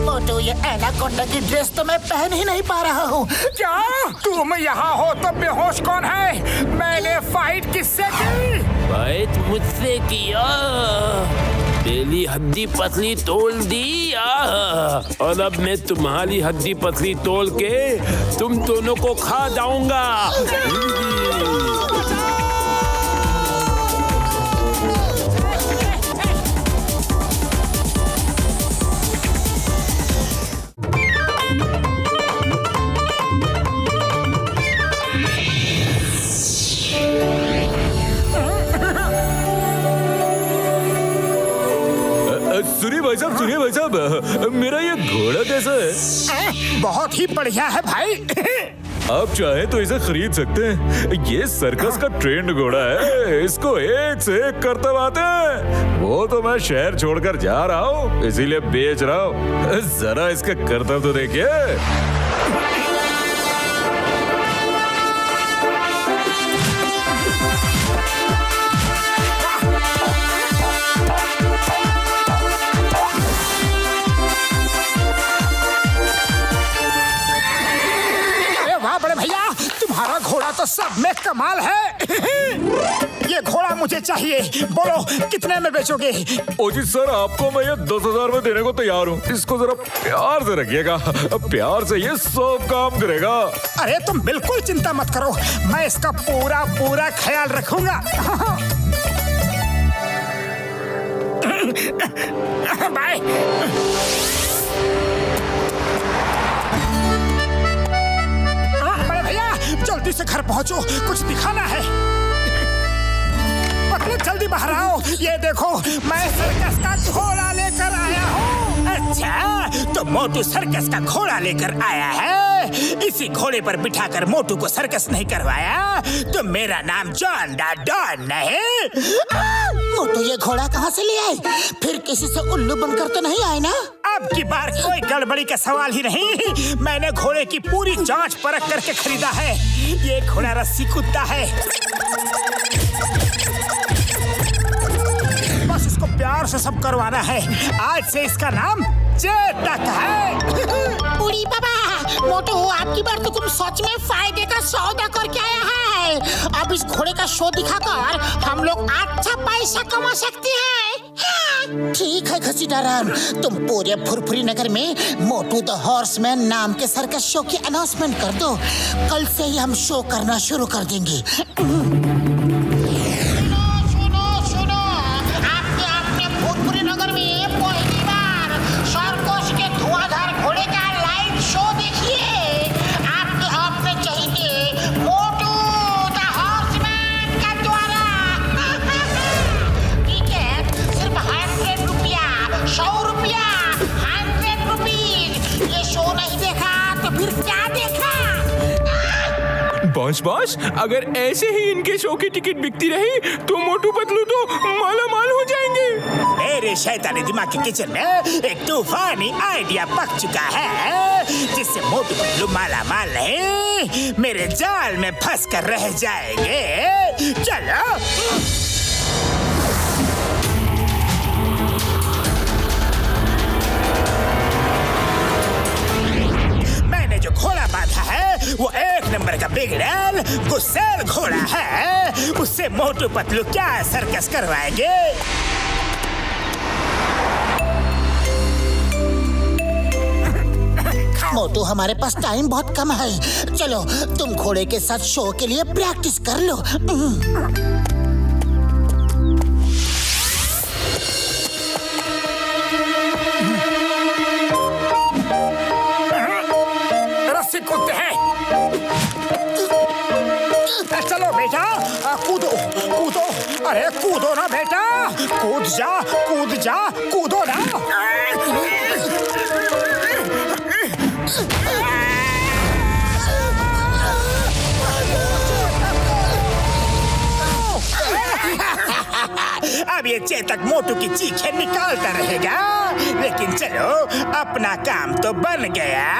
Motu, ये एनाकोंडा की ड्रेस तो मैं पहन ही नहीं पा रहा हूँ। क्या तुम यहाँ हो तो बेहोश कौन है? मैंने फाइट किससे की? फाइट मुझसे किया, मेरी हड्डी पतली तोड़ दी और अब मैं तुम्हारी हड्डी पतली तोड़ के तुम दोनों को खा जाऊंगा। सुनिए भाई साहब, मेरा ये घोड़ा कैसा है? बहुत ही बढ़िया है भाई। आप चाहे तो इसे खरीद सकते हैं। ये सर्कस का ट्रेंड घोड़ा है, इसको एक से एक करतब आते हैं। वो तो मैं शहर छोड़कर जा रहा हूँ, इसीलिए बेच रहा हूँ। जरा इसका करतब तो देखिए। सब में कमाल है। ये घोड़ा मुझे चाहिए, बोलो कितने में बेचोगे? ओ जी सर, आपको मैं ये 10,000 में देने को तैयार हूँ। इसको जरा प्यार से रखिएगा, प्यार से ये सब काम करेगा। अरे तुम बिल्कुल चिंता मत करो, मैं इसका पूरा पूरा ख्याल रखूंगा। बाय। बड़े भैया जल्दी से घर पहुंचो, कुछ दिखाना है। पतलू जल्दी बाहर आओ, ये देखो मैं सर्कस का घोड़ा लेकर आया हूँ। अच्छा, तो मोटू सर्कस का घोड़ा लेकर आया है। इसी घोड़े पर बिठाकर मोटू को सर्कस नहीं करवाया तो मेरा नाम जॉन दा डॉन नहीं। मोटू ये घोड़ा कहाँ से ले आए? फिर किसी से उल्लू बनकर तो नहीं आए ना? अब की बार कोई गड़बड़ी का सवाल ही नहीं। मैंने घोड़े की पूरी जांच परख करके खरीदा है। ये घोड़ा रस्सी कूदता है। बस इसको प्यार से सब करवाना है। आज से इसका नाम चेतक है। उड़ी बाबा, मोटू आपकी बार तो तुम सच में फायदे का सौदा करके आया है। अब इस घोड़े का शो दिखाकर हम लोग अच्छा पैसा कमा सकते हैं। ठीक है घसीटाराम, तुम पूरे फुरफुरी नगर में मोटू द हॉर्समैन नाम के सर्कस शो की अनाउंसमेंट कर दो। कल से ही हम शो करना शुरू कर देंगे। बॉस, अगर ऐसे ही इनके शो की टिकट बिकती रही तो मोटू पतलू तो माला माल हो जाएंगे। मेरे शैतानी दिमाग के किचन में एक तूफानी आइडिया पक चुका है, जिससे मोटू पतलू माला माल नहीं, मेरे जाल में फंस कर रह जाएंगे। चलो जो घोड़ा बांधा है वो एक नंबर का बिगड़ैल गुस्सेल घोड़ा है। उससे मोटू पतलू क्या सर्कस करवाएंगे। मोटू हमारे पास टाइम बहुत कम है। चलो तुम घोड़े के साथ शो के लिए प्रैक्टिस कर लो। कूदते हैं। चलो बेटा कूदो कूदो, अरे कूदो ना बेटा, कूद जा कूदो ना। अब ये चेतक मोटू की चीखें निकालता रहेगा, लेकिन चलो अपना काम तो बन गया।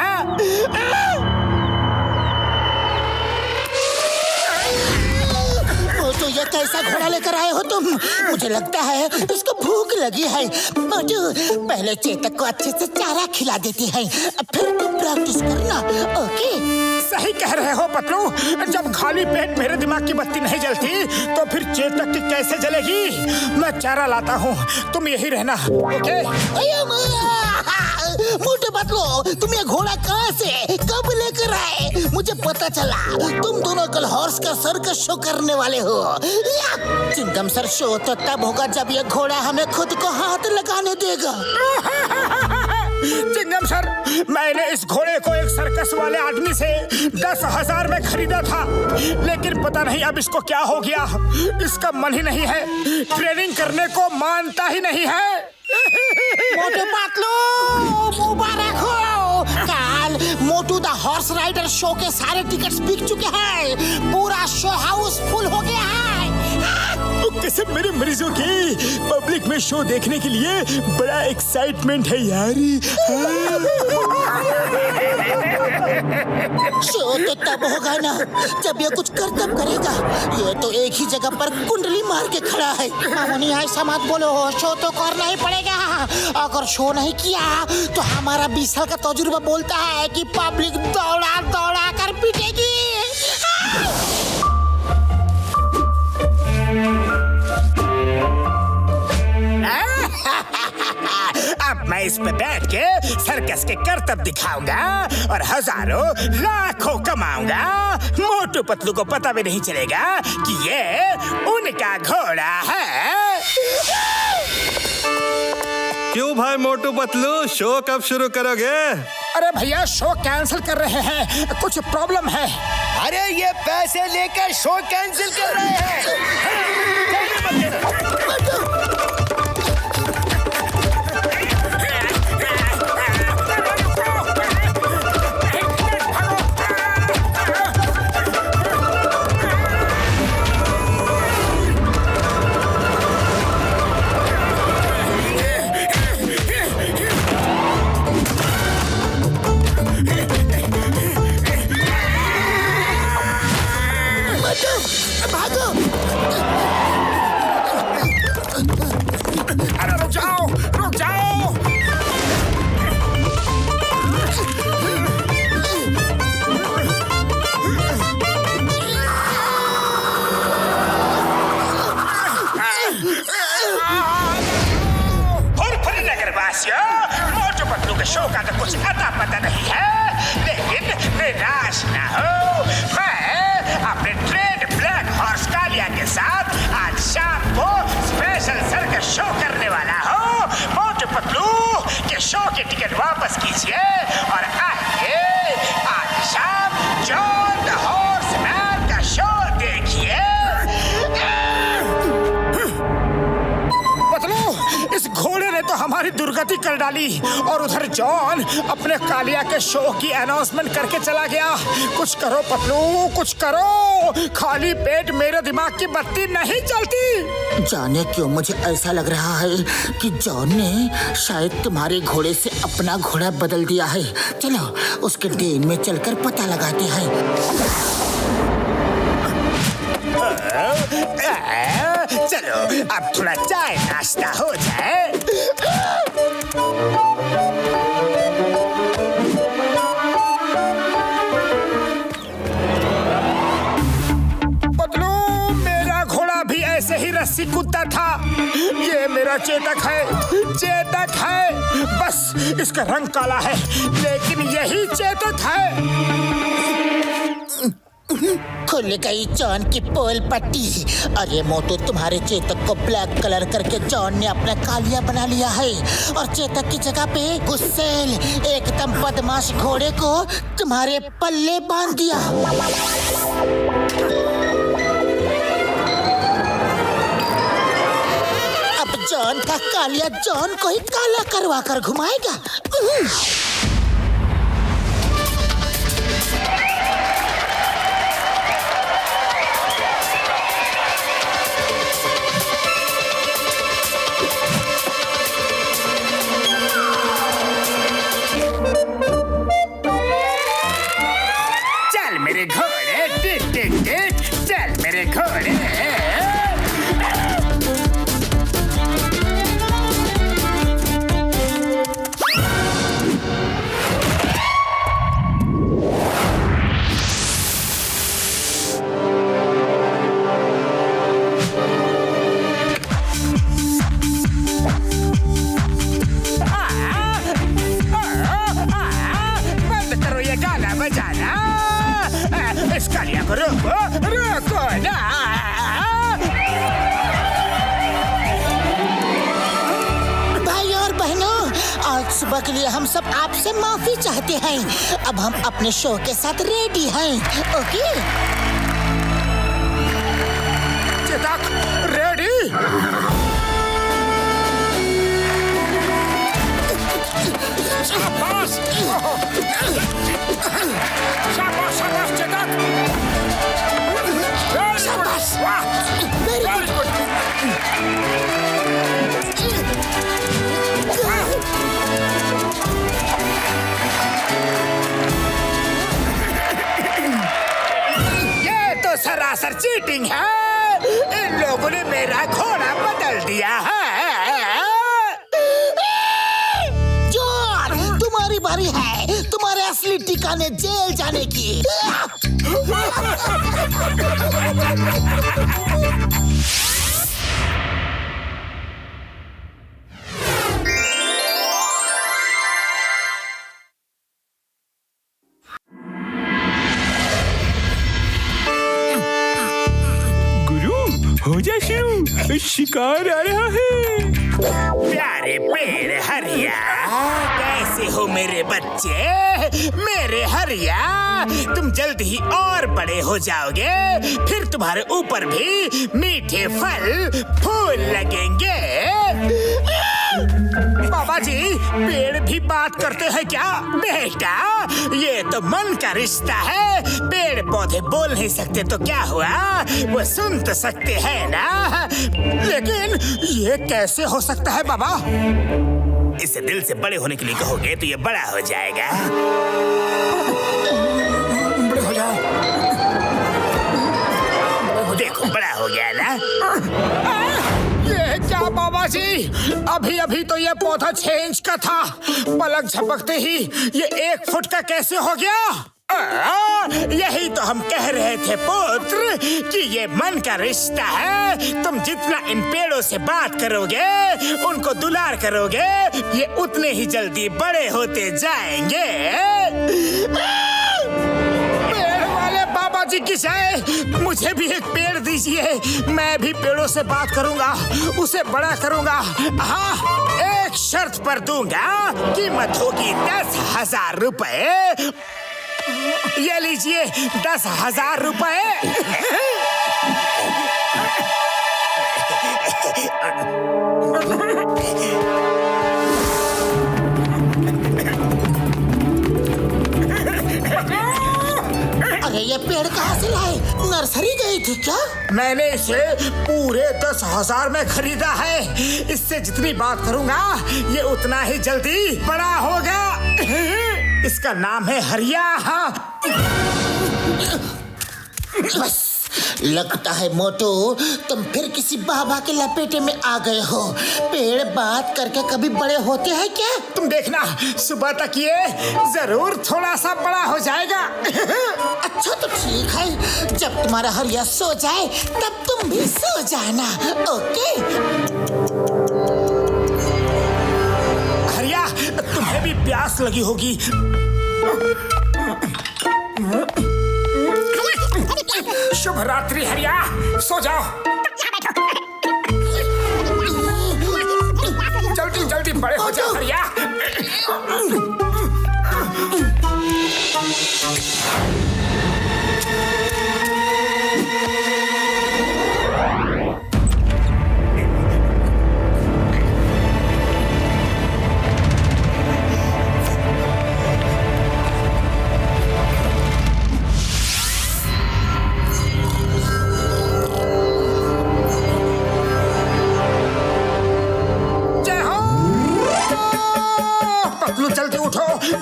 मोटू ये कैसा घोड़ा लेकर आए हो तुम? मुझे लगता है इसको भूख लगी है। मोटू पहले चेतक को अच्छे से चारा खिला देती है, फिर तुम प्रैक्टिस करना। ओके सही कह रहे हो पतलू, जब खाली पेट मेरे दिमाग की बत्ती नहीं जलती तो फिर चेतक की कैसे जलेगी। मैं चारा लाता हूँ, तुम यही रहना। ओके मोटू पतलू, तुम ये घोड़ा कहाँ से कब लेकर आए? मुझे पता चला तुम दोनों कल हॉर्स का सर्कस शो करने वाले हो। चिंगम सर, शो तो तब होगा जब ये घोड़ा हमें खुद को हाथ लगाने देगा। चिंगम सर, मैंने इस घोड़े को एक सर्कस वाले आदमी से 10,000 में खरीदा था, लेकिन पता नहीं अब इसको क्या हो गया। इसका मन ही नहीं है, ट्रेनिंग करने को मानता ही नहीं है। मोटू पतलू मुबारक हो, कल मोटू द हॉर्स राइडर शो के सारे टिकट्स बिक चुके हैं। पूरा शो हाउस फुल हो गया है। कसम मेरे मरीजों की, पब्लिक में शो देखने के लिए बड़ा एक्साइटमेंट है यार। शो तो तब होगा ना जब ये कुछ करतब करेगा। ये तो एक ही जगह पर कुंडली मार के खड़ा है। मामूनी ऐसा मत बोलो, शो तो करना ही पड़ेगा। अगर शो नहीं किया तो हमारा 20 साल का तजुर्बा बोलता है कि पब्लिक दौड़ा दौड़ा कर पीटेगी। मैं इस पे बैठ के सर्कस के करतब दिखाऊंगा और हजारों लाखों कमाऊंगा। मोटू पतलू को पता भी नहीं चलेगा कि ये उनका घोड़ा है। क्यों भाई मोटू पतलू, शो कब शुरू करोगे? अरे भैया शो कैंसिल कर रहे हैं, कुछ प्रॉब्लम है। अरे ये पैसे लेकर शो कैंसिल कर रहे हैं। अरे रुक जाओ, रुक जाओ। फुरफुरी नगरवासियों, मोटू पतलू के शो का तो कुछ अता पता नहीं है, लेकिन निराश ना हो। मैं अपने ट्रेड ब्लैक हॉर्स कालिया के साथ आज शाम को स्पेशल सर्कस शो करने वाला हूँ। मोटू पतलू के शो के टिकट वापस कीजिए और आइए आज शाम जॉन द हॉर्समैन का शो देखिए। पतलू, इस घोड़े ने तो हमारी दुर्गति कर डाली और उधर जॉन अपने कालिया के शो की अनाउंसमेंट करके चला गया। कुछ करो पतलू, कुछ करो। खाली पेट मेरे दिमाग की बत्ती नहीं चलती। जाने क्यों मुझे ऐसा लग रहा है कि जॉन ने शायद तुम्हारे घोड़े से अपना घोड़ा बदल दिया है। चलो उसके डेन में चलकर पता लगाते हैं। चलो अब थोड़ा चाय नाश्ता हो जाए। पतलू, मेरा घोड़ा भी ऐसे ही रस्सी कूदता था। ये मेरा चेतक है, चेतक है। बस इसका रंग काला है, लेकिन यही चेतक है। खुल गई जॉन की पोल पट्टी। अरे मोटू, तुम्हारे चेतक को ब्लैक कलर करके जॉन ने अपना कालिया बना लिया है और चेतक की जगह पे गुस्सेल एकदम बदमाश घोड़े को तुम्हारे पल्ले बांध दिया। अब जॉन का कालिया जॉन को ही काला करवा कर घुमाएगा। चल मेरे घोड़े, टिक टिक टिक, चल मेरे घोड़े। बंद करो ये गाना बजाना। इस कालिया को रोको, रोको ना। भाई और बहनों, आज सुबह के लिए हम सब आपसे माफी चाहते हैं। अब हम अपने शो के साथ रेडी हैं। ओके? चेतक, रेडी? शाबाश, शाबाश, शाबाश चेतक। शाबाश, वाह, वेरी गुड। ये तो सरासर चीटिंग है। इन लोगों ने मेरा घोड़ा बदल दिया है। जॉन, तुम्हारी बारी है तुम्हारे असली ठिकाने जेल जाने की। हो जा शुरू, शिकार आ रहा है। प्यारे पेड़ हरिया, कैसे हो मेरे बच्चे? मेरे हरिया, तुम जल्द ही और बड़े हो जाओगे, फिर तुम्हारे ऊपर भी मीठे फल फूल लगेंगे। बाबा जी, पेड़ भी बात करते हैं क्या? बेटा, ये तो मन का रिश्ता है। पेड़ पौधे बोल नहीं सकते तो क्या हुआ, वो सुन तो सकते हैं ना। लेकिन ये कैसे हो सकता है बाबा? इसे दिल से बड़े होने के लिए कहोगे तो ये बड़ा हो जाएगा। बड़े हो जाओ। देखो, बड़ा हो गया ना। ये क्या बाबा जी, अभी अभी तो ये पौधा 6 इंच का था, पलक झपकते ही ये 1 फुट का कैसे हो गया? यही तो हम कह रहे थे पुत्र कि ये मन का रिश्ता है। तुम जितना इन पेड़ों से बात करोगे, उनको दुलार करोगे, ये उतने ही जल्दी बड़े होते जाएंगे। पेड़ वाले बाबा जी की जय, मुझे भी एक पेड़ दीजिए। मैं भी पेड़ों से बात करूंगा, उसे बड़ा करूंगा। हाँ, एक शर्त पर दूंगा, कीमत होगी 10,000 रुपए। ये लीजिए 10,000 रुपए। अरे ये पेड़ कहाँ से लाए? नर्सरी गई थी क्या? मैंने इसे पूरे 10,000 में खरीदा है। इससे जितनी बात करूंगा, ये उतना ही जल्दी बड़ा होगा। इसका नाम है हरिया। बस, लगता है मोटू तुम फिर किसी बाबा के लपेटे में आ गए हो। पेड़ बात करके कभी बड़े होते हैं क्या? तुम देखना, सुबह तक ये जरूर थोड़ा सा बड़ा हो जाएगा। अच्छा तो ठीक है, जब तुम्हारा हरिया सो जाए तब तुम भी सो जाना, ओके? हरिया, तुम्हें भी प्यास लगी होगी। शुभ रात्रि हरिया, सो जाओ। जल्दी जल्दी बड़े हो जाओ हरिया।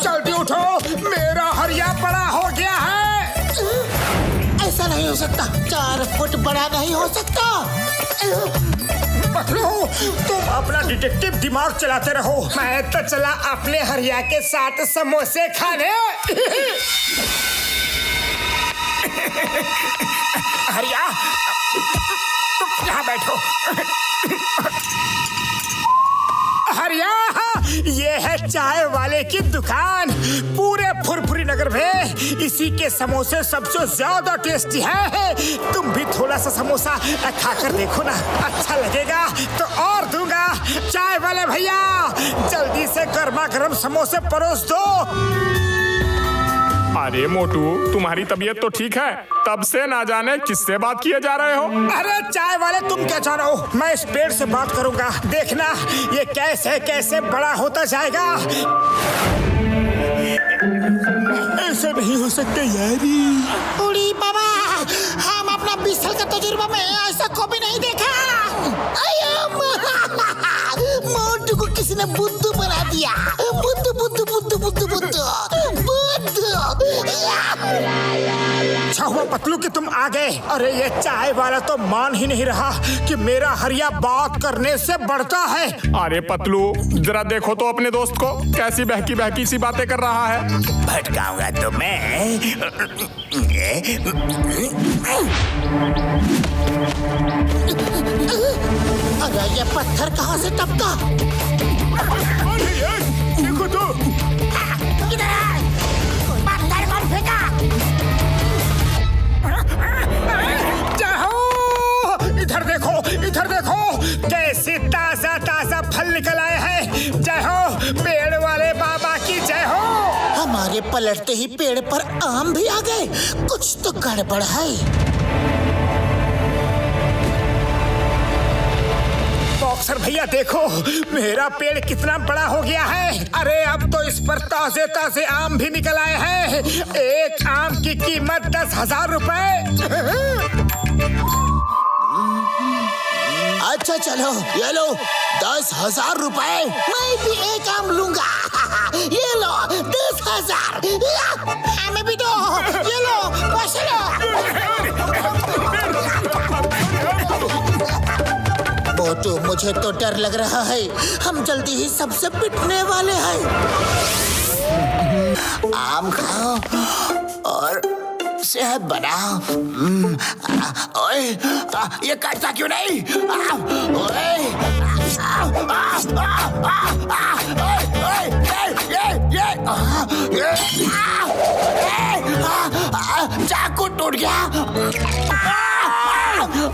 जल्दी उठो, मेरा हरिया बड़ा हो गया है। ऐसा नहीं हो सकता, 4 फुट बड़ा नहीं हो सकता। पतलू, तुम अपना डिटेक्टिव दिमाग चलाते रहो। मैं तो चला अपने हरिया के साथ समोसे खाने। हरिया, तुम यहाँ बैठो। हरिया, ये है चाय वाले की दुकान। पूरे फुरफुरी नगर में इसी के समोसे सबसे ज्यादा टेस्टी है। तुम भी थोड़ा सा समोसा खाकर देखो ना, अच्छा लगेगा तो और दूंगा। चाय वाले भैया, जल्दी से गर्मा गर्म समोसे परोस दो। अरे मोटू, तुम्हारी तबीयत तो ठीक है? तब से ना जाने किससे बात किए जा रहे हो। अरे चाय वाले, तुम क्या चाह रहे हो? मैं इस पेड़ से बात करूंगा, देखना ये कैसे कैसे बड़ा होता जाएगा। ऐसा नहीं हो सकता यारी। उड़ी बाबा, हम अपना 20 साल का तजुर्बा में ऐसा कभी नहीं देखा। मोटू को किसी ने बुद्धू बना दिया। बुद्धू बुद्धू बुद्धू बुद्धू बुद्धू बुद्धू। अच्छा हुआ पतलू कि तुम आ गए। अरे ये चाय वाला तो मान ही नहीं रहा कि मेरा हरिया बात करने से बढ़ता है। अरे पतलू, जरा देखो तो अपने दोस्त को, कैसी बहकी बहकी सी बातें कर रहा है। भटकाऊंगा तो मैं। अरे ये पत्थर कहाँ से टपका? देखो तो, पत्थर कौन फेंका? इधर देखो। पलटते ही पेड़ पर आम भी आ गए। कुछ तो गड़बड़ है। बॉक्सर भैया देखो, मेरा पेड़ कितना बड़ा हो गया है। अरे अब तो इस पर ताजे ताजे आम भी निकल आए हैं। एक आम की कीमत 10,000 रुपए। अच्छा चलो, ये लो 10,000 रुपए। मैं भी एक आम लूंगा। ये लो 10,000। हमें भी दो। ये लो पैसे लो। मोटू, मुझे तो डर लग रहा है। हम जल्दी ही सबसे पिटने वाले हैं। आम खाओ और सेहत बनाओ। ओए, ये काटता क्यों नहीं? ओए, चाकू टूट गया।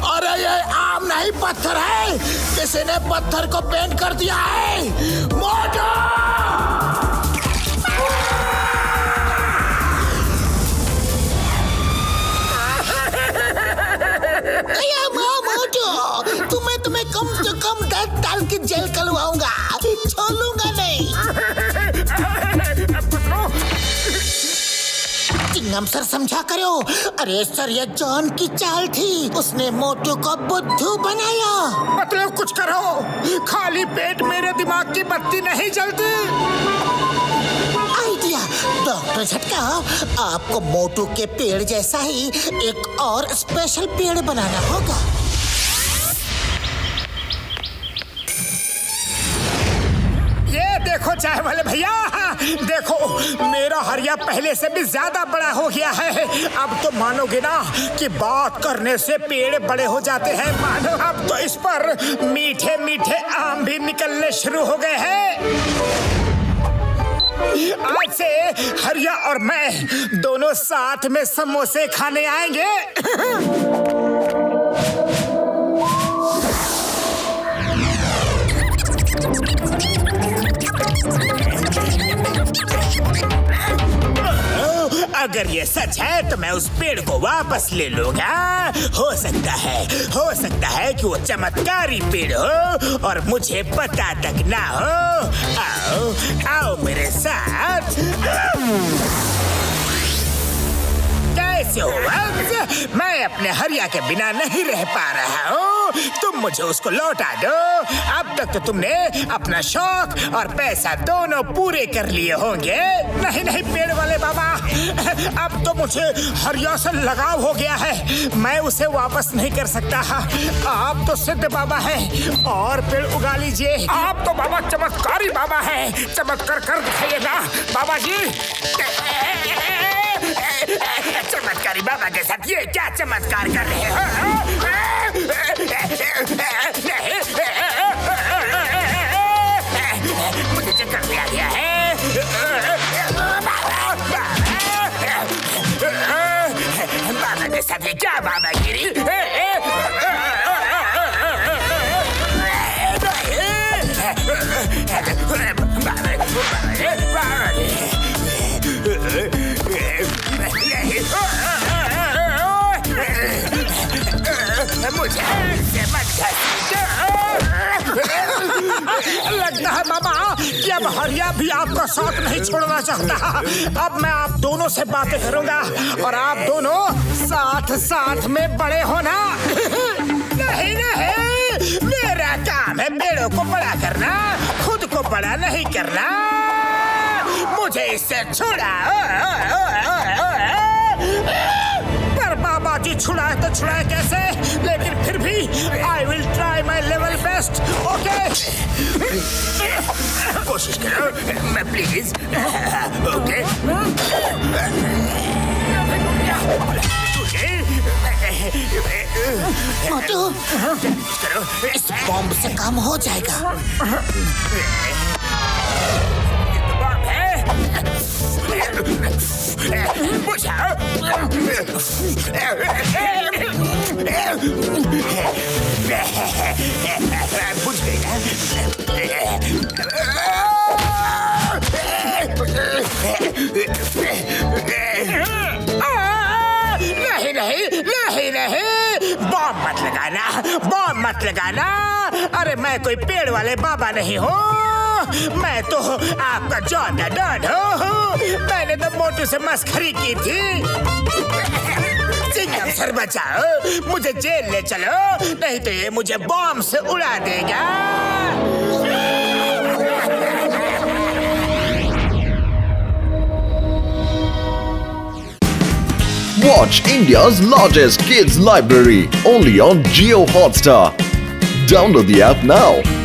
अरे ये आम नहीं पत्थर है। किसी ने पत्थर को पेंट कर दिया है। मोटू! तुम्हें कम से कम 10 साल की जेल करवाऊंगा। छोड़ूंगा नहीं। चिंगम सर समझा करो। अरे सर, ये जॉन की चाल थी। उसने मोटू को बुद्धू बनाया। मतलब कुछ करो, खाली पेट मेरे दिमाग की बत्ती नहीं जलती। आइडिया डॉक्टर झटका, आपको मोटू के पेड़ जैसा ही एक और स्पेशल पेड़ बनाना होगा। ये देखो चाय वाले भैया, देखो मेरा हरिया पहले से भी ज्यादा बड़ा हो गया है। अब तो मानोगे ना कि बात करने से पेड़ बड़े हो जाते हैं। मानो अब तो इस पर मीठे मीठे आम भी निकलने शुरू हो गए हैं। आज से हरिया और मैं दोनों साथ में समोसे खाने आएंगे। अगर ये सच है तो मैं उस पेड़ को वापस ले लूंगा। हो सकता है कि वो चमत्कारी पेड़ हो और मुझे पता तक ना हो। आओ आओ मेरे साथ। कैसे हो वंश? मैं अपने हरिया के बिना नहीं रह पा रहा हूँ। तुम मुझे उसको लौटा दो। अब तक तो तुमने अपना शौक और पैसा दोनों पूरे कर लिए होंगे। नहीं नहीं पेड़ वाले बाबा, अब तो मुझे हरिया से लगाव हो गया है। मैं उसे वापस नहीं कर सकता। आप तो सिद्ध बाबा हैं और पेड़ उगा लीजिए। आप तो बाबा चमत्कारी बाबा हैं। चमत्कार कर दिखाइएगा बाबा जी। चमत्कारी बाबा के साथ ये क्या चमत्कार कर रहे हो? मुझे चक्कर लिया गया है। बाबा के साथ ये क्या बाबागिरी? मुझे लगता है मामा कि अब हरिया भी आपका साथ नहीं छोड़ना चाहता। अब मैं आप दोनों से बातें करूंगा और आप दोनों साथ साथ में बड़े होना। नहीं नहीं, मेरा काम है पेड़ों को बड़ा करना, खुद को बड़ा नहीं करना। मुझे इससे छुड़ा। पर बाबा जी छुड़ाए तो छुड़ाए कैसे? लेकिन फिर भी I will try my level best. Okay, कोशिश करो मैं प्लीज। ओके, मोटू, इस बॉम्ब से काम हो जाएगा। बुझ गई ना? बॉम्ब मत लगाना। अरे मैं कोई पेड़ वाले बाबा नहीं हूँ, मैं तो आपका जॉन द डॉन हूँ। मैंने तो मोटू से मस्खरी की थी। चिंगम सर बचाओ, मुझे जेल ले चलो, नहीं तो ये मुझे बॉम्ब से उड़ा देगा। Watch India's largest kids library only on Jio Hotstar. Download the app now.